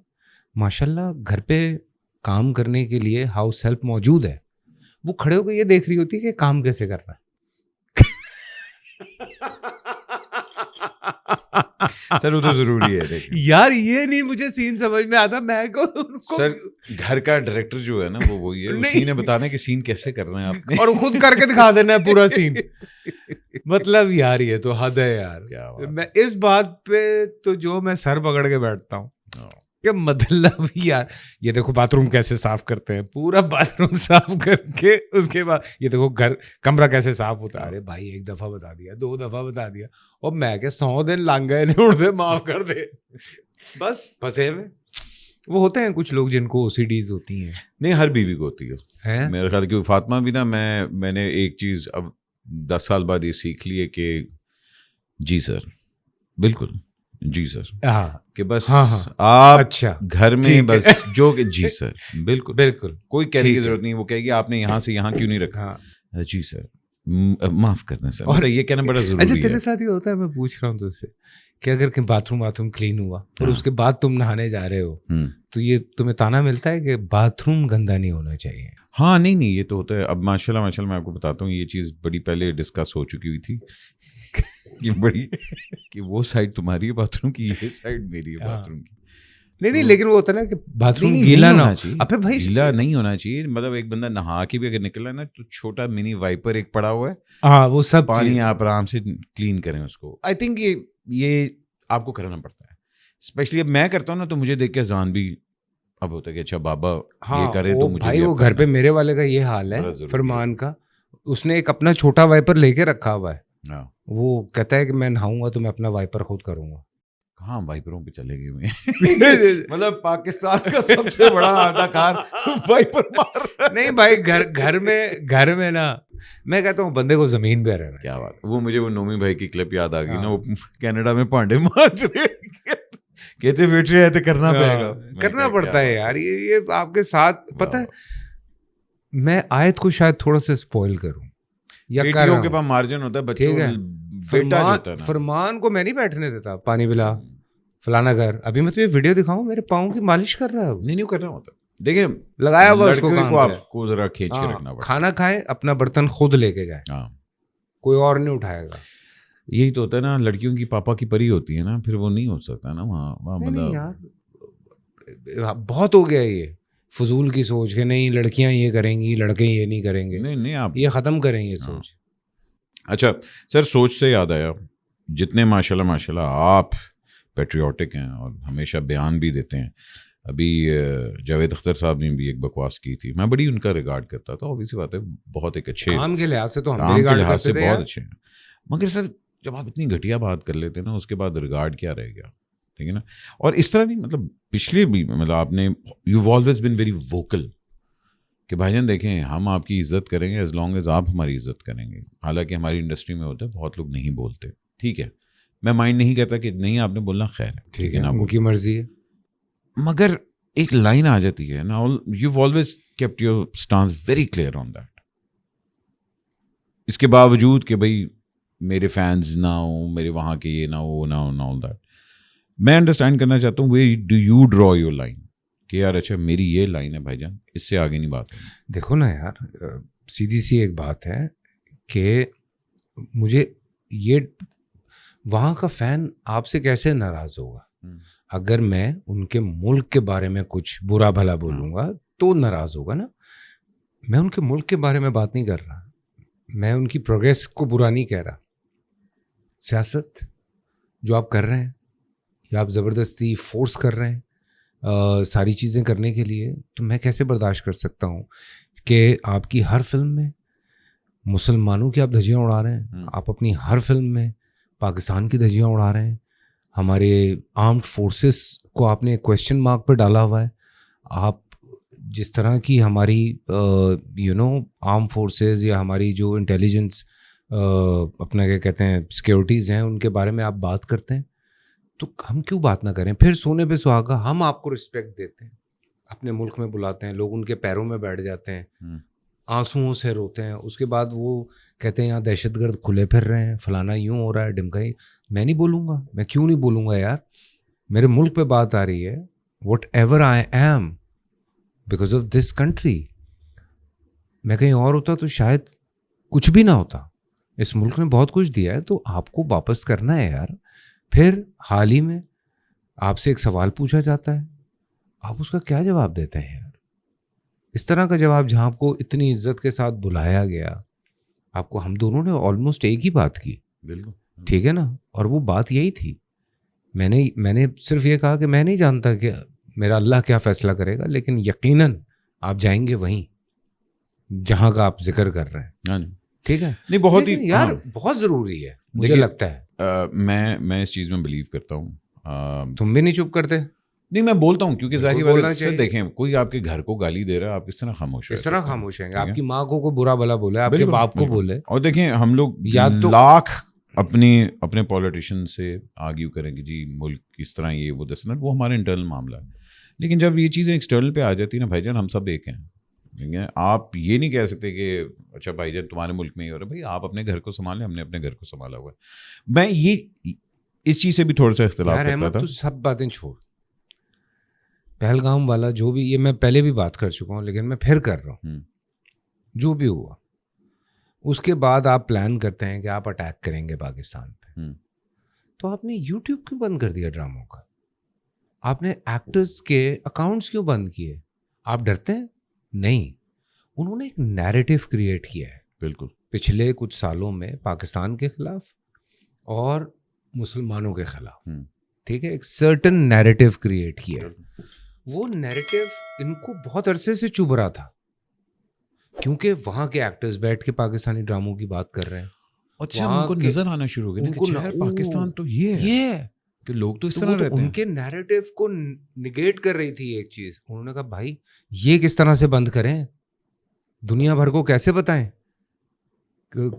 ماشاء اللہ گھر پہ کام کرنے کے لیے ہاؤس ہیلپ موجود ہے, وہ کھڑے ہو کے یہ دیکھ رہی ہوتی ہے کہ کام کیسے کرنا ہے. سر وہ تو ضروری ہے یار, یہ نہیں مجھے سین سمجھ میں آتا. میں سر گھر کا ڈائریکٹر جو ہے نا وہ وہی ہے, اسی نے بتانا ہے کہ سین کیسے کرنا ہے آپ نے, اور خود کر کے دکھا دینا ہے پورا سین. مطلب یار یہ تو حد ہے یار. میں اس بات پہ تو جو میں سر پکڑ کے بیٹھتا ہوں کہ مطلب یار یہ دیکھو باتھ روم کیسے صاف کرتے ہیں, پورا باتھ روم صاف کر کے اس کے بعد یہ دیکھو گھر کمرہ کیسے صاف ہوتا ہے. ارے بھائی ایک دفعہ بتا دیا, 2 دفعہ بتا دیا, اور میں کہ 100 دن لانگ گئے نہیں اڑتے, معاف کر دے. بس پھنسے میں وہ ہوتے ہیں کچھ لوگ جن کو او سی ڈیز ہوتی ہیں. نہیں, ہر بیوی کو ہوتی ہے میرے خیال. کہ فاطمہ بھی نا, میں نے ایک چیز اب 10 سال بعد یہ سیکھ لی ہے کہ جی سر بالکل, جی سر, کہ بس آپ اچھا گھر میں بس جو کہ جی سر بالکل بالکل کوئی کہنے کی ضرورت نہیں. وہ کہے گی آپ نے یہاں سے یہاں کیوں نہیں رکھا, جی سر معاف کرنا سر, اور یہ کہنا بڑا ضروری ہے. اچھا تیرے ساتھ یہ ہوتا ہے, میں پوچھ رہا ہوں تجھ سے کہ اگر کہ باتھ روم کلین ہوا اور اس کے بعد تم نہانے جا رہے ہو تو یہ تمہیں تانا ملتا ہے کہ باتھ روم گندا نہیں ہونا چاہیے؟ ہاں نہیں یہ تو ہوتا ہے. اب ماشاء اللہ میں آپ کو بتاتا ہوں, یہ چیز بڑی پہلے ڈسکس ہو چکی ہوئی تھی کہ بڑی کہ وہ سائڈ تمہاری ہے باتھ روم کی, یہ سائڈ میری ہے باتھ روم کی. نہیں لیکن وہ ہوتا ہے نا کہ باتھ روم گیلا نہ ہونا چاہیے. ابے بھائی گیلا نہیں ہونا چاہیے, مطلب ایک بندہ نہا کے بھی اگر نکلا نا تو چھوٹا منی وائپر ایک پڑا ہوا ہے, ہاں وہ سب پانی آپ آرام سے کلین کریں اس کو. آئی تھنک یہ آپ کو کرنا پڑتا ہے, اسپیشلی اب میں کرتا ہوں نا تو مجھے دیکھ کے اذان بھی اب ہوتا ہے کہ اچھا بابا یہ کرے تو مجھے. بھائی وہ گھر پہ میرے والے کا یہ حال ہے فرمان کا, اس نے ایک اپنا چھوٹا وائپر لے کے رکھا ہوا ہے, وہ کہتا ہے کہ میں نہاؤں گا تو میں اپنا وائپر خود کروں گا. کہاں وائپروں پہ چلے گئے مطلب پاکستان کا سب سے بڑا اداکار وائپر مار رہا ہے. نہیں بھائی گھر میں نا میں کہتا ہوں بندے کو زمین پہ رہنا. کیا بات, وہ مجھے وہ نومی بھائی کی کلپ یاد آ گئی نا, وہ کینیڈا میں پانڈے مانج رہے کہتے بیٹھ رہے تو کرنا پڑے گا, کرنا پڑتا ہے یار. یہ آپ کے ساتھ پتہ ہے, میں آیت کو شاید تھوڑا سا اسپوائل کروں یا بیٹیوں کے پاس مارجن ہوتا ہے, بچوں فرمان کو میں نہیں بیٹھنے دیتا, پانی پلا فلانا گھر. ابھی میں تجھے ویڈیو دکھاؤں, میرے پاؤں کی مالش کر رہا ہے. نہیں کرنا ہوتا, دیکھیں لگایا ہوا اس کو آپ کو ذرا کھینچ کے رکھنا پڑتا. کھانا کھائے اپنا برتن خود لے کے جائے, کوئی اور نہیں اٹھائے گا. یہی تو ہوتا ہے نا, لڑکیوں کی پاپا کی پری ہوتی ہے نا, پھر وہ نہیں ہو سکتا نا وہاں. یار بہت ہو گیا یہ فضول کی سوچ کہ نہیں لڑکیاں یہ کریں گی لڑکے یہ نہیں کریں گے. نہیں آپ یہ ختم کریں یہ سوچ. اچھا سر, سوچ سے یاد آیا, جتنے ماشاء اللہ آپ پیٹریوٹک ہیں اور ہمیشہ بیان بھی دیتے ہیں. ابھی جاوید اختر صاحب نے بھی ایک بکواس کی تھی, میں بڑی ان کا ریگارڈ کرتا تھا, اوبیسی بات ہے بہت ایک اچھے کام کے لحاظ سے تو ہم بھی ریگارڈ کرتے تھے بہت اچھے ہیں, مگر سر جب آپ اتنی گھٹیا بات کر لیتے ہیں نا اس کے بعد ریگارڈ کیا رہ گیا, ٹھیک ہے نا. اور اس طرح نہیں, مطلب پچھلے بھی مطلب آپ نے you always been very vocal کہ بھائی جان دیکھیں ہم آپ کی عزت کریں گے ایز لانگ ایز آپ ہماری عزت کریں گے. حالانکہ ہماری انڈسٹری میں ہوتا ہے بہت لوگ نہیں بولتے, ٹھیک ہے, میں مائنڈ نہیں کرتا کہ نہیں آپ نے بولنا, خیر ہے, ٹھیک ہے نا, ان کی مرضی ہے. مگر ایک لائن آ جاتی ہے نا, you always kept your stance very clear on that. اس کے باوجود کہ بھائی میرے فینس نہ ہوں, میرے وہاں کے یہ نہ ہو, نہ ہو, نہ آل دیٹ, میں انڈرسٹینڈ کرنا چاہتا ہوں way do you draw your line کہ یار اچھا میری یہ لائن ہے بھائی جان, اس سے آگے نہیں بات ہے. دیکھو نا یار, سیدھی سی ایک بات ہے کہ مجھے یہ وہاں کا فین آپ سے کیسے ناراض ہوگا اگر میں ان کے ملک کے بارے میں کچھ برا بھلا بولوں گا تو ناراض ہوگا نا. میں ان کے ملک کے بارے میں بات نہیں کر رہا, میں ان کی پروگریس کو برا نہیں کہہ رہا. سیاست جو آپ کر رہے ہیں یا آپ زبردستی فورس کر رہے ہیں ساری چیزیں کرنے کے لیے, تو میں کیسے برداشت کر سکتا ہوں کہ آپ کی ہر فلم میں مسلمانوں کی آپ دھجیاں اڑا رہے ہیں, آپ اپنی ہر فلم میں پاکستان کی دھجیاں اڑا رہے ہیں, ہمارے آرمڈ فورسز کو آپ نے کویسچن مارک پہ ڈالا ہوا ہے. آپ جس طرح کی ہماری آرم فورسز یا ہماری جو انٹیلیجنس اپنا کیا کہتے ہیں سیکیورٹیز ہیں ان کے بارے میں آپ بات کرتے ہیں, تو ہم کیوں بات نہ کریں؟ پھر سونے پہ سہاگا ہم آپ کو رسپیکٹ دیتے ہیں, اپنے ملک میں بلاتے ہیں, لوگ ان کے پیروں میں بیٹھ جاتے ہیں, آنسوؤں سے روتے ہیں, اس کے بعد وہ کہتے ہیں یہاں دہشت گرد کھلے پھر رہے ہیں, فلانا یوں ہو رہا ہے, ڈمکا ہی. میں نہیں بولوں گا, میں کیوں نہیں بولوں گا یار, میرے ملک پہ بات آ رہی ہے. What ever I am because of this country. میں کہیں اور ہوتا تو شاید کچھ بھی نہ ہوتا. اس ملک نے بہت کچھ دیا ہے تو آپ کو واپس کرنا ہے یار. پھر حال ہی میں آپ سے ایک سوال پوچھا جاتا ہے, آپ اس کا کیا جواب دیتے ہیں یار؟ اس طرح کا جواب جہاں آپ کو اتنی عزت کے ساتھ بلایا گیا, آپ کو ہم دونوں نے آلموسٹ ایک ہی بات کی, بالکل ٹھیک ہے نا, اور وہ بات یہی تھی. میں نے صرف یہ کہا کہ میں نہیں جانتا کہ میرا اللہ کیا فیصلہ کرے گا, لیکن یقیناً آپ جائیں گے وہیں جہاں کا آپ ذکر کر رہے ہیں, ٹھیک ہے. نہیں بہت ہی یار بہت ضروری ہے مجھے لگتا ہے. میں اس چیز میں بلیو کرتا ہوں. تم بھی نہیں چپ کرتے؟ نہیں میں بولتا ہوں کیونکہ ظاہری بات ہے, دیکھیں کوئی آپ کے گھر کو گالی دے رہا ہے, آپ کس طرح خاموش ہیں؟ اس طرح خاموش ہیں گے؟ آپ کی ماں کو کوئی برا بھلا بولے, آپ کے باپ کو بولے, اور دیکھیں ہم لوگ لاکھ اپنے پولیٹیشین سے آرگیو کریں گے جی ملک کس طرح یہ وہ دسنا, وہ ہمارا انٹرنل معاملہ ہے. لیکن جب یہ چیزیں ایکسٹرنل پہ آ جاتی ہیں نا بھائی جان, ہم سب ایک ہیں, آپ یہ نہیں کہہ سکتے کہ اچھا بھائی جان تمہارے ملک میں ہی ہو رہا ہے. بھائی آپ اپنے گھر کو سنبھالیں, ہم نے اپنے گھر کو سنبھالا ہوا ہے. میں یہ اس چیز سے بھی تھوڑا سا اختلاف کرتا تھا. تو سب باتیں چھوڑ, پہلگام والا جو بھی, یہ میں پہلے بھی بات کر چکا ہوں لیکن میں پھر کر رہا ہوں, جو بھی ہوا اس کے بعد آپ پلان کرتے ہیں کہ آپ اٹیک کریں گے پاکستان پہ, تو آپ نے یوٹیوب کیوں بند کر دیا ڈراموں کا؟ آپ نے ایکٹرز کے اکاؤنٹس کیوں بند کیے؟ آپ ڈرتے ہیں؟ نہیں, انہوں نے ایک نیریٹو کریٹ کیا ہے بالکل پچھلے کچھ سالوں میں پاکستان کے خلاف اور مسلمانوں کے خلاف, ٹھیک ہے, ایک سرٹن نیریٹو کریٹ کیا ہے. وہ نیریٹو ان کو بہت عرصے سے چبھ رہا تھا کیونکہ وہاں کے ایکٹرز بیٹھ کے پاکستانی ڈراموں کی بات کر رہے ہیں. اچھا ان کو نظر آنا شروع ہو گیا کہ شہر پاکستان تو یہ ہے کہ لوگ تو اس طرح رہتے ہیں. ان کے نیریٹو کو نگیٹ کر رہی تھی ایک چیز. انہوں نے کہا بھائی یہ کس طرح سے بند کریں, دنیا بھر کو کیسے بتائیں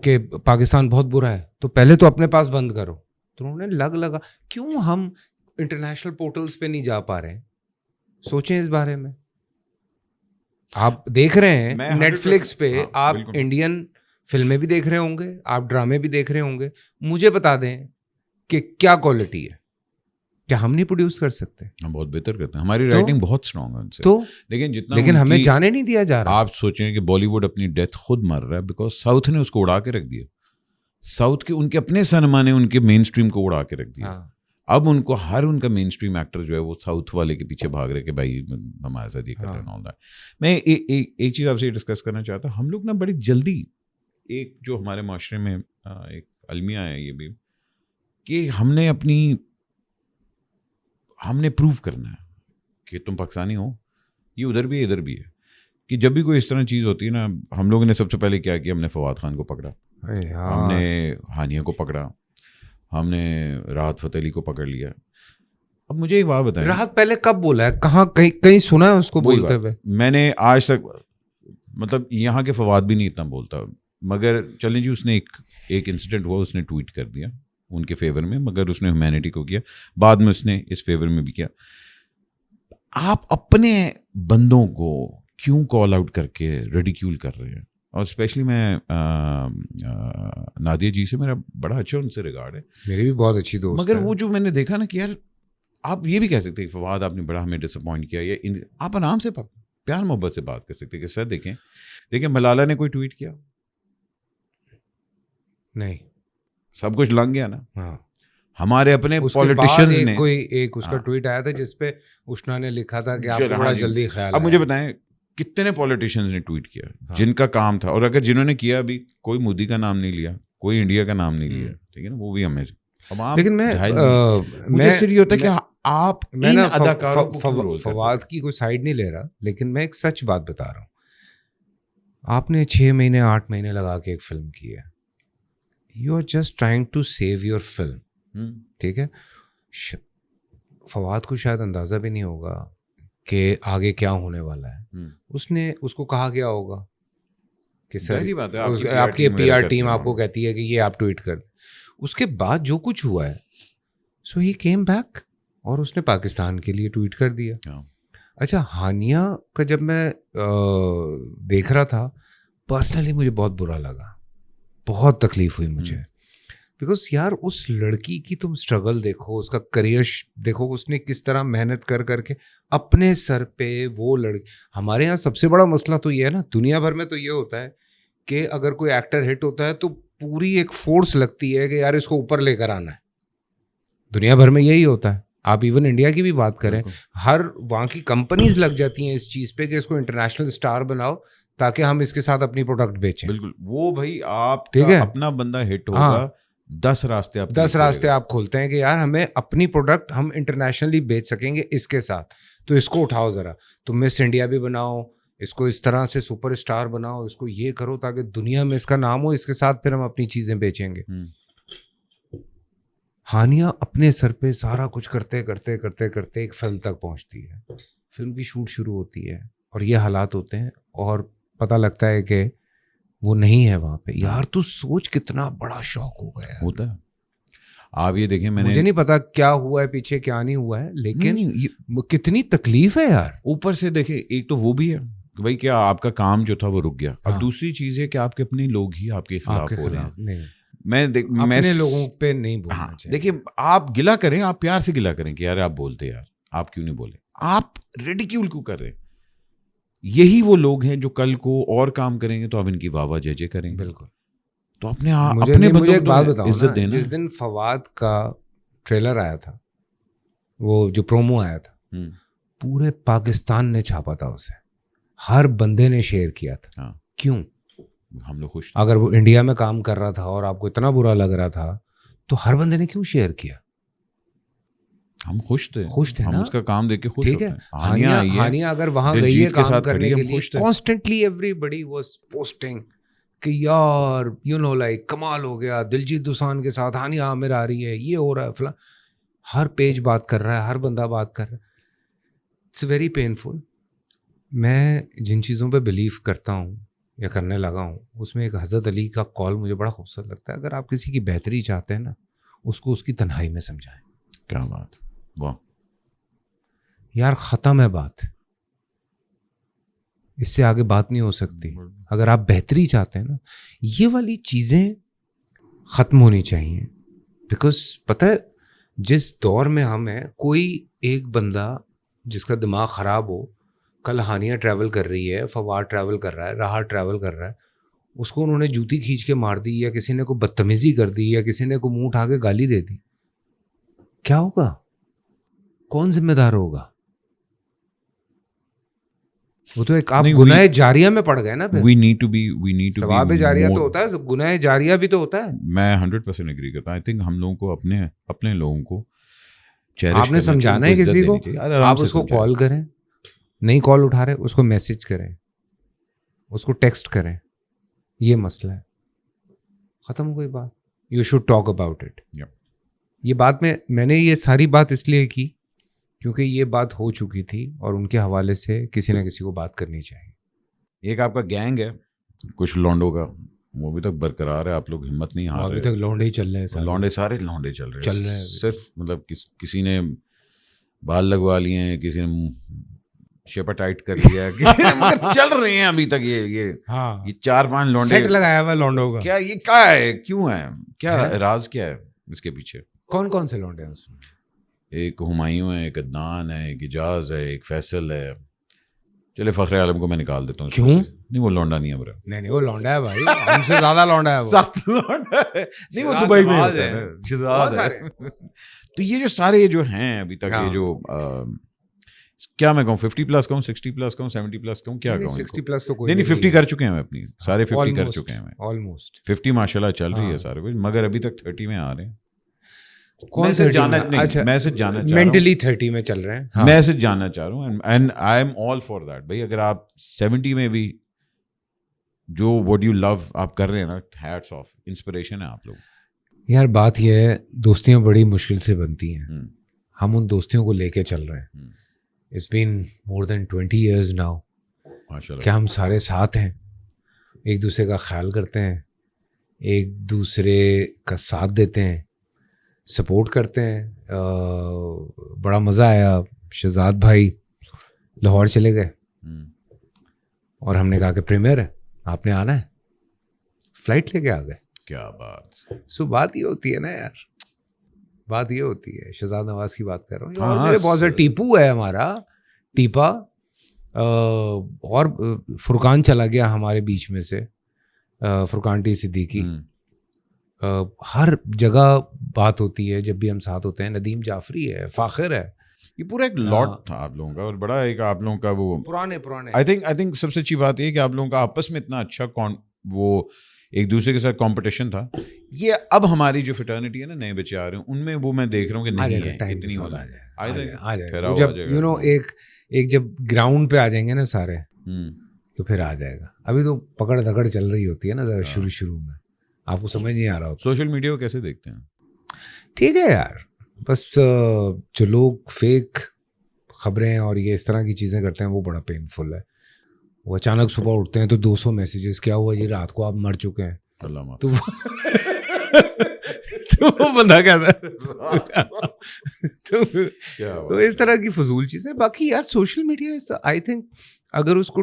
کہ پاکستان بہت برا ہے, تو پہلے تو اپنے پاس بند کرو. تو انہوں نے لگا کیوں ہم انٹرنیشنل پورٹلز پہ نہیں جا پا رہے ہیں, سوچیں اس بارے میں. آپ دیکھ رہے ہیں نیٹ فلکس پہ, آپ انڈین فلمیں بھی دیکھ رہے ہوں گے, آپ ڈرامے بھی دیکھ رہے ہوں گے. مجھے بتا دیں کہ کیا کوالٹی ہے, کیا ہم نہیں پروڈیوس کر سکتے؟ ہم بہت بہتر کرتے ہیں, ہماری رائٹنگ بہت اسٹرانگ ہے ان سے. تو لیکن ہمیں جانے نہیں دیا جا رہا. آپ سوچیں کہ بالی ووڈ اپنی ڈیتھ خود مر رہا ہے بیکاز ساؤتھ نے اس کو اڑا کے رکھ دیا. ساؤتھ کے ان کے اپنے سنیما نے ان کے مین اسٹریم کو اڑا کے رکھ دیا. اب ان کو ہر ان کا مین اسٹریم ایکٹر جو ہے وہ ساؤتھ والے کے پیچھے بھاگ رہے کہ بھائی ہمارے ساتھ یہ کر رہے ہیں. میں ایک چیز آپ سے ڈسکس کرنا چاہتا ہوں. ہم لوگ نا بڑی جلدی ایک جو ہمارے معاشرے میں ایک المیہ ہے یہ بھی کہ ہم نے پروو کرنا ہے کہ تم پاکستانی ہو. یہ ادھر بھی ہے ادھر بھی ہے کہ جب بھی کوئی اس طرح چیز ہوتی ہے نا, ہم لوگوں نے سب سے پہلے کیا کیا, ہم نے فواد خان کو پکڑا, ہم نے ہانیہ کو پکڑا, ہم نے راحت فتح علی کو پکڑ لیا. اب مجھے ایک بات بتائیں, راحت پہلے کب بولا ہے, کہاں کہیں سنا ہے اس کو بولتے ہوئے؟ میں نے آج تک مطلب یہاں کے فواد بھی نہیں اتنا بولتا, مگر چلیں جی اس نے ایک انسیڈنٹ ہوا, اس نے ٹویٹ کر دیا ان کے فیور میں, مگر اس نے ہیومینٹی کو کیا, بعد میں اس نے اس فیور میں بھی کیا. آپ اپنے بندوں کو کیوں کال آؤٹ کر کے ریڈیکیول کر رہے ہیں؟ اور اسپیشلی میں نادیہ جی سے میرا بڑا اچھا ان سے ریگارڈ ہے, میری بھی بہت اچھی دوست, مگر وہ جو میں نے دیکھا نا کہ یار آپ یہ بھی کہہ سکتے ہیں کہ فواد آپ نے بڑا ہمیں ڈس اپوائنٹ کیا, یا آپ آرام سے پیار محبت سے بات کر سکتے ہیں کہ سر دیکھیں ملالہ نے کوئی ٹویٹ کیا نہیں, سب کچھ لنگ گیا نا. ہاں ہمارے اپنے پولیٹیشینز نے کوئی ایک اس کا ٹویٹ آیا تھا جس پہ اشنا نے لکھا تھا کہ آپ کو بڑا جلدی خیال. اب مجھے بتائیں کتنے پولیٹیشینز نے ٹویٹ کیا جن کا کام تھا, اور اگر جنہوں نے کیا بھی کوئی مودی کا نام نہیں لیا, کوئی انڈیا کا نام نہیں لیا, ٹھیک ہے نا, وہ بھی ہمیں. لیکن مجھے صرف یہ ہوتا ہے کہ آپ ان اداکاروں کو فواد کی کوئی سائڈ نہیں لے رہا, لیکن میں ایک سچ بات بتا رہا ہوں. آپ نے 6 مہینے 8 مہینے لگا کے ایک فلم کی ہے, you are just trying to save your film, ٹھیک ہے. فواد کو شاید اندازہ بھی نہیں ہوگا کہ آگے کیا ہونے والا ہے. اس کو کہا گیا ہوگا کہ سر آپ کی پی آر ٹیم آپ کو کہتی ہے کہ یہ آپ ٹویٹ کر دیں. اس کے بعد جو کچھ ہوا ہے, سو ہی کیم بیک اور اس نے پاکستان کے لیے ٹویٹ کر دیا. اچھا, ہانیہ کا جب میں دیکھ رہا تھا پرسنلی مجھے بہت برا لگا, بہت تکلیف ہوئی مجھے, بیکاز یار اس لڑکی کی تم اسٹرگل دیکھو, اس کا کریئر دیکھو, اس نے کس طرح محنت کر کے اپنے سر پہ وہ لڑکی. ہمارے یہاں سب سے بڑا مسئلہ تو یہ ہے نا, دنیا بھر میں تو یہ ہوتا ہے کہ اگر کوئی ایکٹر ہٹ ہوتا ہے تو پوری ایک فورس لگتی ہے کہ یار اس کو اوپر لے کر آنا ہے. دنیا بھر میں یہی ہوتا ہے. آپ ایون انڈیا کی بھی بات کریں, ہر وہاں کی کمپنیز لگ جاتی ہیں اس چیز پہ کہ اس کو انٹرنیشنل اسٹار بناؤ تاکہ ہم اس کے ساتھ اپنی پروڈکٹ بیچیں. بالکل, وہ بھائی آپ ٹھیک ہے, اپنا بندہ ہٹ ہوگا, 10 راستے آپ کھولتے ہیں کہ یار ہمیں اپنی پروڈکٹ ہم انٹرنیشنلی بیچ سکیں گے اس کے ساتھ, تو اس کو اٹھاؤ ذرا, تم مس انڈیا بھی بناؤ, اس کو اس طرح سے سپر اسٹار بناؤ, اس کو یہ کرو تاکہ دنیا میں اس کا نام ہو, اس کے ساتھ پھر ہم اپنی چیزیں بیچیں گے. ہانیہ اپنے سر پہ سارا کچھ کرتے ایک فلم تک پہنچتی ہے. فلم کی شوٹ شروع ہوتی ہے اور یہ حالات ہوتے ہیں اور پتہ لگتا ہے کہ وہ نہیں ہے وہاں پہ. یار تو سوچ کتنا بڑا شوق ہو گیا ہوتا ہے. آپ یہ دیکھیں, مجھے نہیں پتا کیا ہوا ہے پیچھے, کیا نہیں ہوا ہے, لیکن کتنی تکلیف ہے یار. اوپر سے دیکھیں, ایک تو وہ بھی ہے کہ بھائی کیا آپ کا کام جو تھا وہ رک گیا. اب ہاں. دوسری چیز ہے کہ آپ کے اپنے لوگ ہی آپ کے خلاف ہو رہے ہیں. نہیں, میں اپنے لوگوں پہ نہیں بولنا چاہیے. دیکھیے آپ گلا کریں, آپ پیار سے گلا کریں کہ یار آپ بولتے یار, آپ کیوں نہیں بولے, آپ ریڈیکیول کیوں کر رہے ہیں. یہی وہ لوگ ہیں جو کل کو اور کام کریں گے تو آپ ان کی واہ واہ جے جے کریں گے. بالکل. تو اپنے مجھے ایک بات بتاؤ, عزت دینا. جس دن فواد کا ٹریلر آیا تھا, وہ جو پرومو آیا تھا, پورے پاکستان نے چھاپا تھا اسے, ہر بندے نے شیئر کیا تھا. کیوں؟ ہم لوگ خوش. اگر وہ انڈیا میں کام کر رہا تھا اور آپ کو اتنا برا لگ رہا تھا تو ہر بندے نے کیوں شیئر کیا؟ ہم خوش تھے نا, ہم اس کا کام دیکھ کے خوش ٹھیک ہے. ہانیہ اگر وہاں گئی ہے کام کرنے کے لیے, constantly everybody was posting کہ یار یو نو لائک کمال ہو گیا, دلجیت دوسان کے ساتھ ہانیہ عامر آ رہی ہے, یہ ہو رہا ہے فلاں. ہر پیج بات کر رہا ہے, ہر بندہ بات کر رہا ہے. It's very painful. میں جن چیزوں پہ بلیو کرتا ہوں یا کرنے لگا ہوں, اس میں ایک حضرت علی کا قول مجھے بڑا خوبصورت لگتا ہے. اگر آپ کسی کی بہتری چاہتے ہیں نا, اس کو اس کی تنہائی میں سمجھائیں. کیا بات, واہ یار ختم ہے بات, اس سے آگے بات نہیں ہو سکتی. اگر آپ بہتری چاہتے ہیں نا, یہ والی چیزیں ختم ہونی چاہیے. بیکاز پتہ ہے جس دور میں ہم ہیں, کوئی ایک بندہ جس کا دماغ خراب ہو, کل ہانیہ ٹریول کر رہی ہے, فواد ٹریول کر رہا ہے, راحت ٹریول کر رہا ہے, اس کو انہوں نے جوتی کھینچ کے مار دی, یا کسی نے کوئی بدتمیزی کر دی, یا کسی نے کوئی منہ اٹھا کے گالی دے دی, کیا ہوگا؟ کون ذمہ دار ہوگا؟ وہ تو ایک آپ گناہ جاریہ میں پڑ گئے نا. we need to be ثواب جاریہ تو ہوتا ہے, گناہ جاریہ بھی تو ہوتا ہے. میں 100% ایگری کرتا ہوں. I think ہم لوگوں کو اپنے لوگوں کو آپ نے سمجھانا ہے کسی کو, آپ اس کو کال کریں, نہیں کال اٹھا رہے اس کو میسج کریں, اس کو ٹیکسٹ کریں, یہ مسئلہ ہے, ختم ہو گئی بات. You should talk about it. یہ بات میں نے یہ ساری بات اس لیے کی کیونکہ یہ بات ہو چکی تھی, اور ان کے حوالے سے کسی نہ کسی کو بات کرنی چاہیے. ایک آپ کا گینگ ہے کچھ لونڈوں کا, وہ بھی تک برقرار ہے, آپ لوگ ہمت نہیں ہار رہے. ابھی تک لونڈے ہی چل رہے ہیں, لونڈے سارے لونڈے چل رہے ہیں. صرف مطلب کسی نے بال لگوا لیے ہیں, کسی نے شیپر ٹائٹ کر لیا ہے, چل رہے ہیں ابھی تک. یہ 4-5 لونڈے سیٹ لگایا ہوا لونڈوں کا. کیا یہ کیا ہے, کیوں ہے, کیا راز کیا ہے اس کے پیچھے؟ کون سے لونڈے ہیں اس میں؟ ایک ہمایوں ہے, ایک عدنان ہے, ایک اجاز ہے, ایک فیصل ہے. چلے فخر عالم کو میں نکال دیتا ہوں. کیوں؟ نہیں وہ لونڈا نہیں ہے برا. نہیں وہ لونڈا ہے بھائی, ہم سے زیادہ لونڈا ہے. سخت لونڈا ہے. نہیں وہ دبئی میں ہے, شہزاد ہے. تو یہ جو سارے جو ہیں ابھی تک, یہ جو کیا میں کہوں 50+ کہوں, 60+ کہوں, 70+ کہوں, کیا کہوں؟ 60+ تو کوئی نہیں 50 کر چکے ہیں اپنی, سارے 50 کر چکے ہیں. آلموسٹ 50 ماشاءاللہ چل رہی ہے سارے کچھ, مگر ابھی تک 30 میں آ رہے ہیں. کون سے جانا مینٹلی 30 میں چل رہے ہیں. میں ایسے جاننا چاہ رہا ہوں, and I am all for that. بھائی اگر آپ 70 میں بھی جو وٹ یو لو آپ کر رہے ہیں نا, ہیٹس آف, انسپریشن ہے آپ لوگ. یار بات یہ ہے, دوستیاں بڑی مشکل سے بنتی ہیں. ہم ان دوستیوں کو لے کے چل رہے ہیں. It's been more than 20 years now. کیا ہم سارے ساتھ ہیں, ایک دوسرے کا خیال کرتے ہیں, ایک دوسرے کا ساتھ دیتے ہیں, سپورٹ کرتے ہیں. بڑا مزہ آیا, شہزاد بھائی لاہور چلے گئے اور ہم نے کہا کہ پریمیئر ہے, آپ نے آنا ہے, فلائٹ لے کے آ گئے. کیا بات. سو بات یہ ہوتی ہے نا یار, بات یہ ہوتی ہے. شہزاد نواز کی بات کر رہا ہوں. اور میرے بہت سے ٹیپو ہے ہمارا, ٹیپا, اور فرقان چلا گیا ہمارے بیچ میں سے, فرقان ٹی صدیقی. ہر جگہ بات ہوتی ہے جب بھی ہم ساتھ ہوتے ہیں. ندیم جعفری ہے, فاخر ہے. یہ پورا ایک لاٹ تھا آپ لوگوں کا, اور بڑا ایک آپ لوگوں کا وہ پرانے آئی تھنک سب سے اچھی بات یہ کہ آپ لوگوں کا آپس میں اتنا اچھا وہ ایک دوسرے کے ساتھ کمپٹیشن تھا. یہ اب ہماری جو فٹرنیٹی ہے نا, نئے بچے آ رہے ہیں, ان میں وہ میں دیکھ رہا ہوں کہ نہیں ہے اتنی آ جائے. جب یو نو ایک جب گراؤنڈ پہ آ جائیں گے نا سارے, تو پھر آ جائے گا. ابھی تو پکڑ دھکڑ چل رہی ہوتی ہے نا ذرا شروع میں, آپ کو سمجھ نہیں آ رہا ہوتا. سوشل میڈیا کو کیسے دیکھتے ہیں؟ ٹھیک ہے یار, بس جو لوگ فیک خبریں اور یہ اس طرح کی چیزیں کرتے ہیں وہ بڑا پینفل ہے. وہ اچانک صبح اٹھتے ہیں تو 200 میسیجز, کیا ہوا جی رات کو آپ مر چکے ہیں, تو وہ بندہ کہتا ہے. تو اس طرح کی فضول چیزیں. باقی یار سوشل میڈیا آئی تھنک اگر اس کو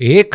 ایک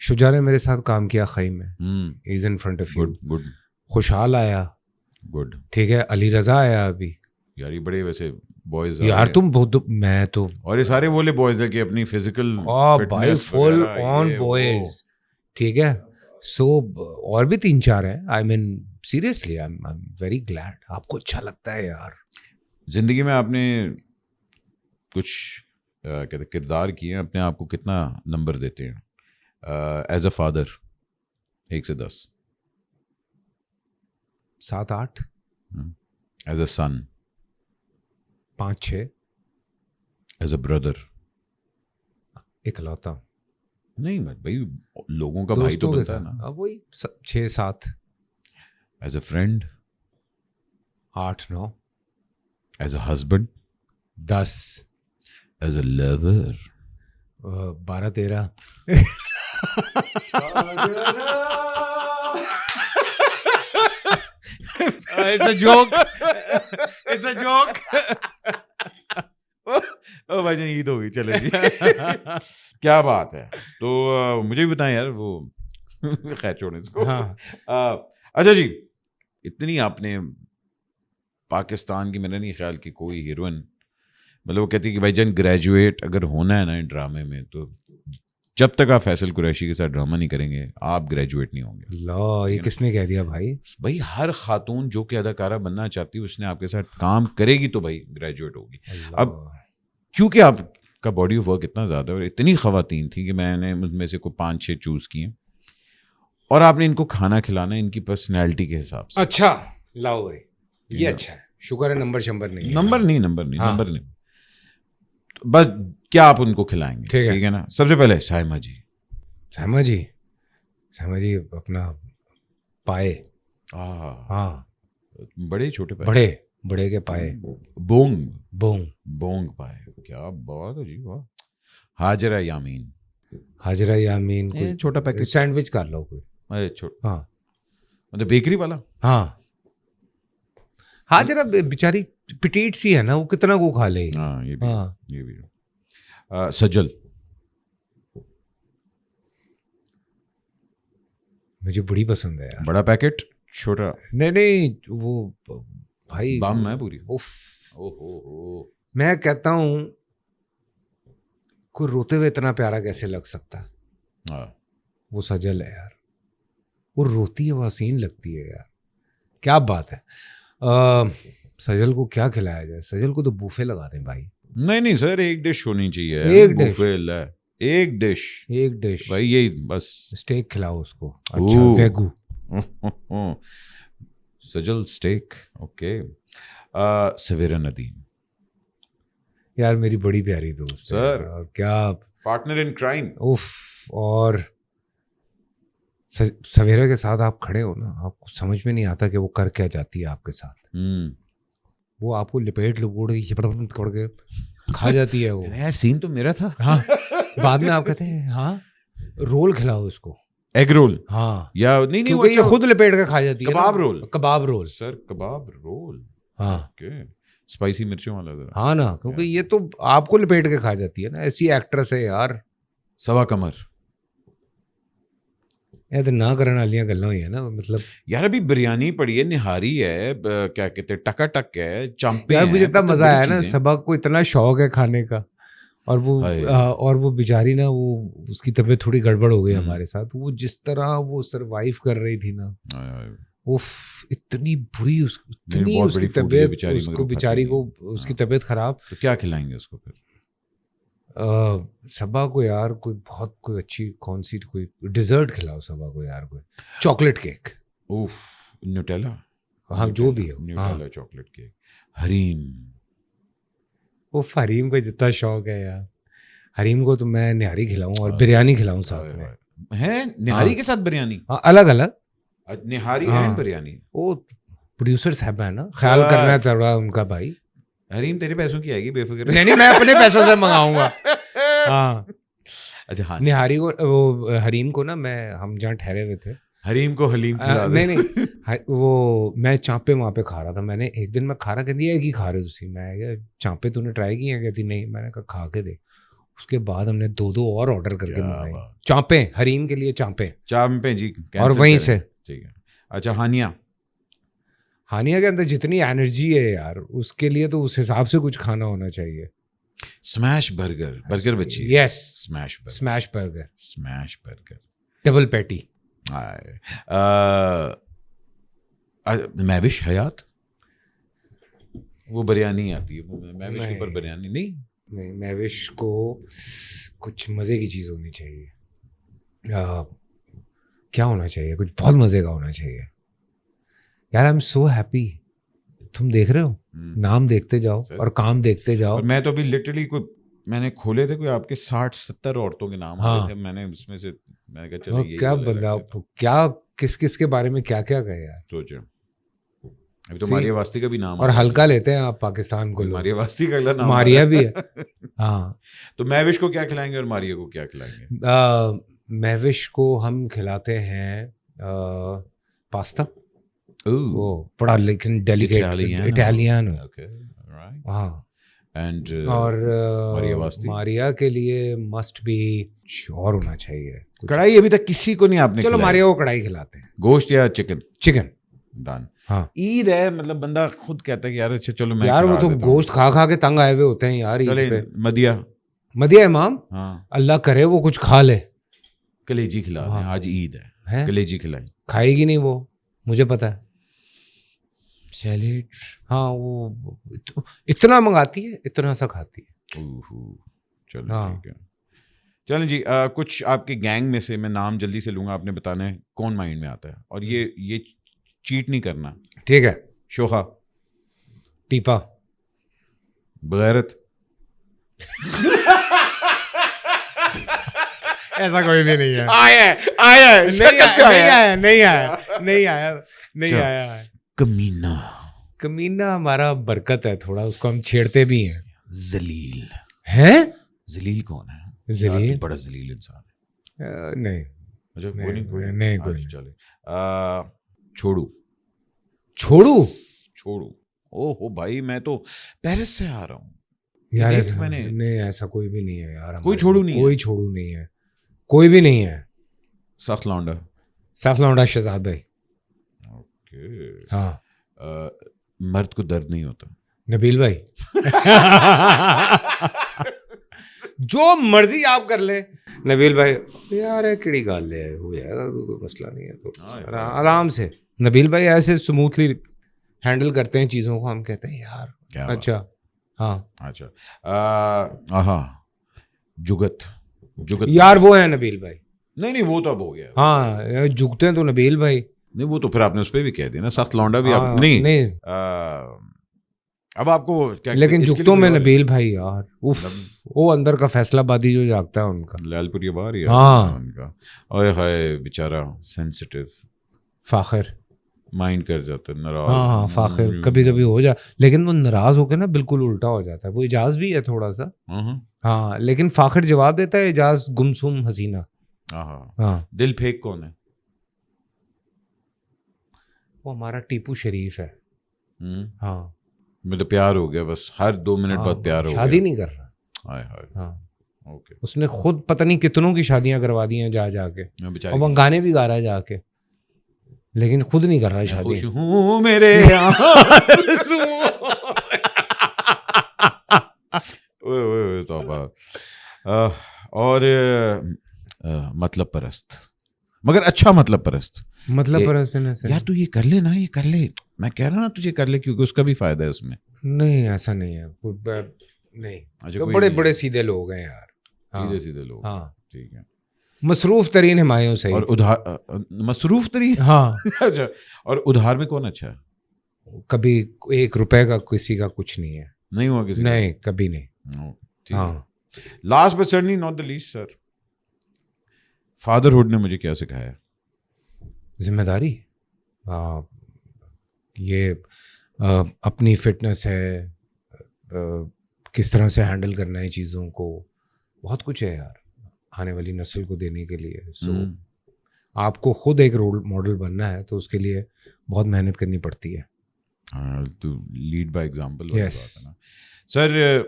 شجاع نے میرے ساتھ کام کیا خیم میں. He is in front of you. Good Khushhal آیا, گڈ. ٹھیک ہے, علی رضا آیا ابھی. یار یہ بڑے ویسے بوائز یار تم بہت, میں تو اور یہ سارے وہلے بوائز ہیں کہ اپنی فزیکل بھائی فل آن بوائز, ٹھیک ہے. سو اور بھی 3-4 ہیں. I mean seriously I am very glad. آپ کو اچھا لگتا ہے یار. زندگی میں آپ نے کچھ کہتے کردار کیے ہیں, اپنے آپ کو کتنا نمبر دیتے ہیں ایز اے فادر 1 سے 10؟ 7-8. As a son 5-6. As a brother اکلوتا. نہیں بھائی, لوگوں کا بھائی تو بنتا ہے نا. اب وہی 6-7. As a friend 8-9. As a husband 10. As a lover 12-13. It's a joke. It's a joke. او بھائی جان عید ہو گئی, چلے جی. کیا بات ہے. تو مجھے بھی بتائیں یار, وہ خیر چھوڑیں اس کو. اچھا جی, اتنی آپ نے پاکستان کی, میرا نہیں خیال کہ کوئی ہیروئن, مطلب وہ کہتی ہے کہ بھائی جان گریجویٹ اگر ہونا ہے نا ڈرامے میں, تو جب تک آپ فیصل قریشی کے ساتھ ڈرامہ نہیں کریں گے آپ گریجویٹ نہیں ہوں گے. اللہ, یہ کس نے کہہ دیا بھائی؟ بھائی ہر خاتون جو کہ اداکارہ بننا چاہتی ہے اس نے آپ کے ساتھ کام کرے گی تو بھائی گریجویٹ ہوگی. اب کیونکہ آپ کا باڈی آف ورک اتنا زیادہ ہے اور اتنی خواتین تھیں کہ میں نے ان میں سے کوئی 5-6 چوز کیے, اور آپ نے ان کو کھانا کھلانا ان کی پرسنالٹی کے حساب سے. اچھا لاؤ بھائی, یہ اچھا ہے, شکر ہے نمبر نہیں. نمبر نہیں. بس کیا آپ ان کو کھلائیں گے؟ ٹھیک ہے نا. سب سے پہلے سائمہ جی اپنا پائے. ہاں, بڑے چھوٹے پائے, بڑے کے پائے. بونگ پائے. کیا بات ہے جی, واہ. ہاجرہ یامین چھوٹا پیکٹ سینڈوچ کر لو کوئی. ہاں مطلب بیکری والا. ہاں ہاجرہ بیچاری پٹیٹ سی ہے نا, وہ کتنا کو کھا لے. ہاں یہ بھی. سجل مجھے بڑی پسند ہے یار. بڑا پیکٹ چھوٹا نہیں وہ بھائی بام ہے پوری. میں کہتا ہوں کوئی روتے ہوئے اتنا پیارا کیسے لگ سکتا ہے. وہ سجل ہے یار, وہ روتی ہے, وہ حسین لگتی ہے یار. کیا بات ہے. سجل کو کیا کھلایا جائے؟ سجل کو تو بوفے لگا دیں بھائی. نہیں سر, ایک ڈش ہونی چاہیے. ایک ڈش بھائی, یہی بس. اسٹیک کھلاؤ اس کو. اچھا ویگو. سجل اسٹیک. اوکے. سویرا ندیم یار میری بڑی پیاری دوست سر, اور کیا پارٹنر ان کرائم. اور سویرا کے ساتھ آپ کھڑے ہو نا, آپ کو سمجھ میں نہیں آتا کہ وہ کر کیا جاتی ہے آپ کے ساتھ. وہ آپ کو لپیٹ کر کے کھا جاتی ہے. وہ سین تو میرا تھا. ہاں بعد میں آپ کہتے ہیں ہاں رول کھلاؤ اس کو. Egg roll. ہاں یا نہیں یہ خود لپیٹ کے کھا جاتی ہے. کباب رول سر, کباب رول. ہاں اسپائسی مرچوں والا. ہاں نا, کیونکہ یہ تو آپ کو لپیٹ کے کھا جاتی ہے نا. ایسی ایکٹریس ہے یار. سوا کمر. یہ تو نہ کرنے والی گلیں ہوئی ہیں نا. مطلب یار ابھی بریانی پڑی ہے, نہاری ہے, کیا کہتے ہیں ٹکا ٹک ہے, چمپے ہیں. مجھے اتنا مزہ آیا نا, سبق کو اتنا شوق ہے کھانے کا. اور وہ بیچاری نا, وہ اس کی طبیعت تھوڑی گڑبڑ ہو گئی ہمارے ساتھ. وہ جس طرح وہ سروائیو کر رہی تھی نا, اتنی بری اس کی طبیعت, اس کو بیچاری کو اس کی طبیعت خراب. تو کیا کھلائیں گے اس کو پھر؟ صبا کو یار کوئی بہت کوئی اچھی کون سی کوئی ڈیزرٹ کھلاؤ صبا کو یار. کوئی چاکلیٹ کیک. نیوٹیلا. ہاں جو بھی ہے. Nutella chocolate cake. حریم. وہ حریم کو جتنا شوق ہے یار, حریم کو تو میں نہاری کھلاؤں اور بریانی کھلاؤں ساتھ میں. ہے نہاری کے ساتھ بریانی؟ ہاں الگ الگ. نہاری اینڈ بریانی. وہ پروڈیوسر صاحب ہے نا, خیال کرنا ہے تھوڑا ان کا. بھائی حریم تیرے پیسوں کی آئے گی, بے فکر. نہیں میں اپنے پیسوں سے منگاؤں گا. ہاں اچھا. ہاں نہاری کو, وہ حریم کو نا, میں ہم جہاں ٹھہرے ہوئے تھے حریم کو حلیم کھلا دے. نہیں وہ میں چانپے وہاں پہ کھا رہا تھا. میں نے ایک دن میں کھانا کہ دیا ایک ہی کھا رہے تھی. میں کہا چانپے تو نے ٹرائی کی ہیں؟ کہتی نہیں. میں نے کہا کھا کے دے. اس کے بعد ہم نے 2 اور آرڈر کر کے منگائی چانپے. حریم کے لیے چانپے جی. اور وہیں سے. ٹھیک ہے. اچھا ہانیہ کے اندر جتنی انرجی ہے یار اس کے لیے تو اس حساب سے کچھ کھانا ہونا چاہیے. اسمیش برگر بچی. یس اسمیش برگر ڈبل پیٹی. میوش حیات وہ بریانی آتی ہے. میوش کے اوپر بریانی نہیں. میوش کو کچھ مزے کی چیز ہونی چاہیے. کیا ہونا چاہیے؟ کچھ بہت مزے کا ہونا چاہیے یار. I am so happy. تم دیکھ رہے ہو نام دیکھتے جاؤ اور کام دیکھتے جاؤ. میں تو ابھی لٹرلی میں نے کھولے تھے کوئی آپ کے 60-70 عورتوں کے نام آ رہے تھے. میں نے اس میں سے میں نے کہا چلو کیا بندہ کیا کس کے بارے میں کیا کہے یار. سوچے ابھی تو ماریا واسطی کا بھی نام اور ہلکا لیتے ہیں آپ پاکستان کو. ماریا واسطی کا اگلا نام ماریا بھی ہے. ہاں تو میوش کو کیا کھلائیں گے اور ماریا کو کیا کھلائیں گے؟ میوش کو ہم کھلاتے ہیں پاستا. وہ بڑا لیکن ڈیلیکیٹ اٹالین. ہاں. اور ماریا کے لیے مسٹ بھی اور ہونا چاہیے. کڑھائی ابھی تک کسی کو نہیں آپ نے. چلو ماریا کو کڑھائی کھلاتے ہیں. گوشت یا چکن ڈن. ہاں عید ہے مطلب بندہ خود کہتا ہے کہ یار اچھا چلو میں یار وہ تو گوشت کھا کے تنگ آئے ہوئے ہوتے ہیں یار. عید پہ مدیہ امام اللہ کرے وہ کچھ کھا لے. کلیجی کھلا دیں. آج عید ہے کلیجی کھلائیں. کھائے گی نہیں وہ مجھے پتا ہے. سیلیڈ ہاں وہ اتنا منگاتی ہے اتنا سا کھاتی ہے. چلو ٹھیک ہے. چلیں جی کچھ آپ کے گینگ میں سے میں نام جلدی سے لوں گا. آپ نے بتانا ہے کون مائنڈ میں آتا ہے اور یہ چیٹ نہیں کرنا. ٹھیک ہے. شوخا. ٹیپا. بغیرت. ایسا کوئی بھی نہیں ہے. نہیں آیا. کمینہ ہمارا برکت ہے تھوڑا. اس کو ہم چھیڑتے بھی ہیں. ذلیل ہے. ذلیل کون ہے؟ ذلیل بڑا ذلیل انسان ہے. نہیں اچھا نہیں کوئی چلے. چھوڑو. او ہو بھائی میں تو پیرس سے آ رہا ہوں یار. نہیں ایسا کوئی بھی نہیں ہے یار. کوئی چھوڑو نہیں ہے. کوئی بھی نہیں ہے. سخت لونڈا شہزاد بھائی. ہاں. مرد کو درد نہیں ہوتا. نبیل بھائی. جو مرضی آپ کر لیں نبیل بھائی. یار کیڑی گل ہے ہو جائے گا کوئی مسئلہ نہیں ہے. تو آرام سے نبیل بھائی ایسے اسموتھلی ہینڈل کرتے ہیں چیزوں کو. ہم کہتے ہیں یار اچھا. ہاں اچھا. جگت یار وہ ہے نبیل بھائی. نہیں وہ تو اب ہو گیا. ہاں جگتے ہیں تو نبیل بھائی. نہیں وہ تو پھر آپ نے اس پہ بھی کہہ دیا نا. سخت لونڈا بھی آپ نہیں. اب آپ کو لیکن جگتوں میں نبیل بھائی یار وہ اندر کا فیصلہ بادی جو جاگتا ہے ان کا. لال پوری باہر ہی ان کا. اوئے ہائے بیچارہ سینسٹیو. فاخر مائنڈ کر جاتا ہے. ناراض. ہاں فاخر کبھی ہو جا. لیکن وہ ناراض ہو کے نا بالکل الٹا ہو جاتا ہے. وہ اجاز بھی ہے تھوڑا سا. ہاں لیکن فاخر جواب دیتا ہے. اجاز گمسم حسینہ. ہاں. دل پھینک کون ہے؟ وہ ہمارا ٹیپو شریف ہے. ہاں مجھے پیار ہو گیا بس. ہر 2 منٹ بعد پیار ہو گیا. شادی نہیں کر رہا. ہاں اس نے خود پتہ نہیں کتنوں کی شادیاں کروا دی ہیں جا کے. اور وہ گانے بھی گا رہا ہے جا کے لیکن خود نہیں کر رہا ہے شادی. خوش ہوں میرے اور مطلب پرست مگر اچھا مطلب پرست. یار تو یہ کر لے نا. یہ کر لے. میں کہہ رہا نا تجھے کر لے کیونکہ اس کا بھی فائدہ ہے اس میں. نہیں ایسا نہیں ہے. نہیں تو بڑے سیدھے لوگ ہیں یار. سیدھے لوگ. ہاں ٹھیک ہے. مصروف ترین ہمایوں سے. اور مصروف ترین. ہاں. اچھا. اور ادھار میں کون اچھا ہے؟ کبھی 1 روپے کا کسی کا کچھ نہیں ہے. نہیں ہوا کسی. نہیں کبھی نہیں. ہاں. Last but certainly not the least sir. Fatherhood نے مجھے کیا سکھایا؟ ذمہ داری. یہ اپنی فٹنس ہے. کس طرح سے ہینڈل کرنا ہے چیزوں کو. بہت کچھ ہے یار آنے والی نسل کو دینے کے لیے. سو آپ کو خود ایک رول ماڈل بننا ہے تو اس کے لیے بہت محنت کرنی پڑتی ہے. تو لیڈ بائی ایگزامپل. Yes. سر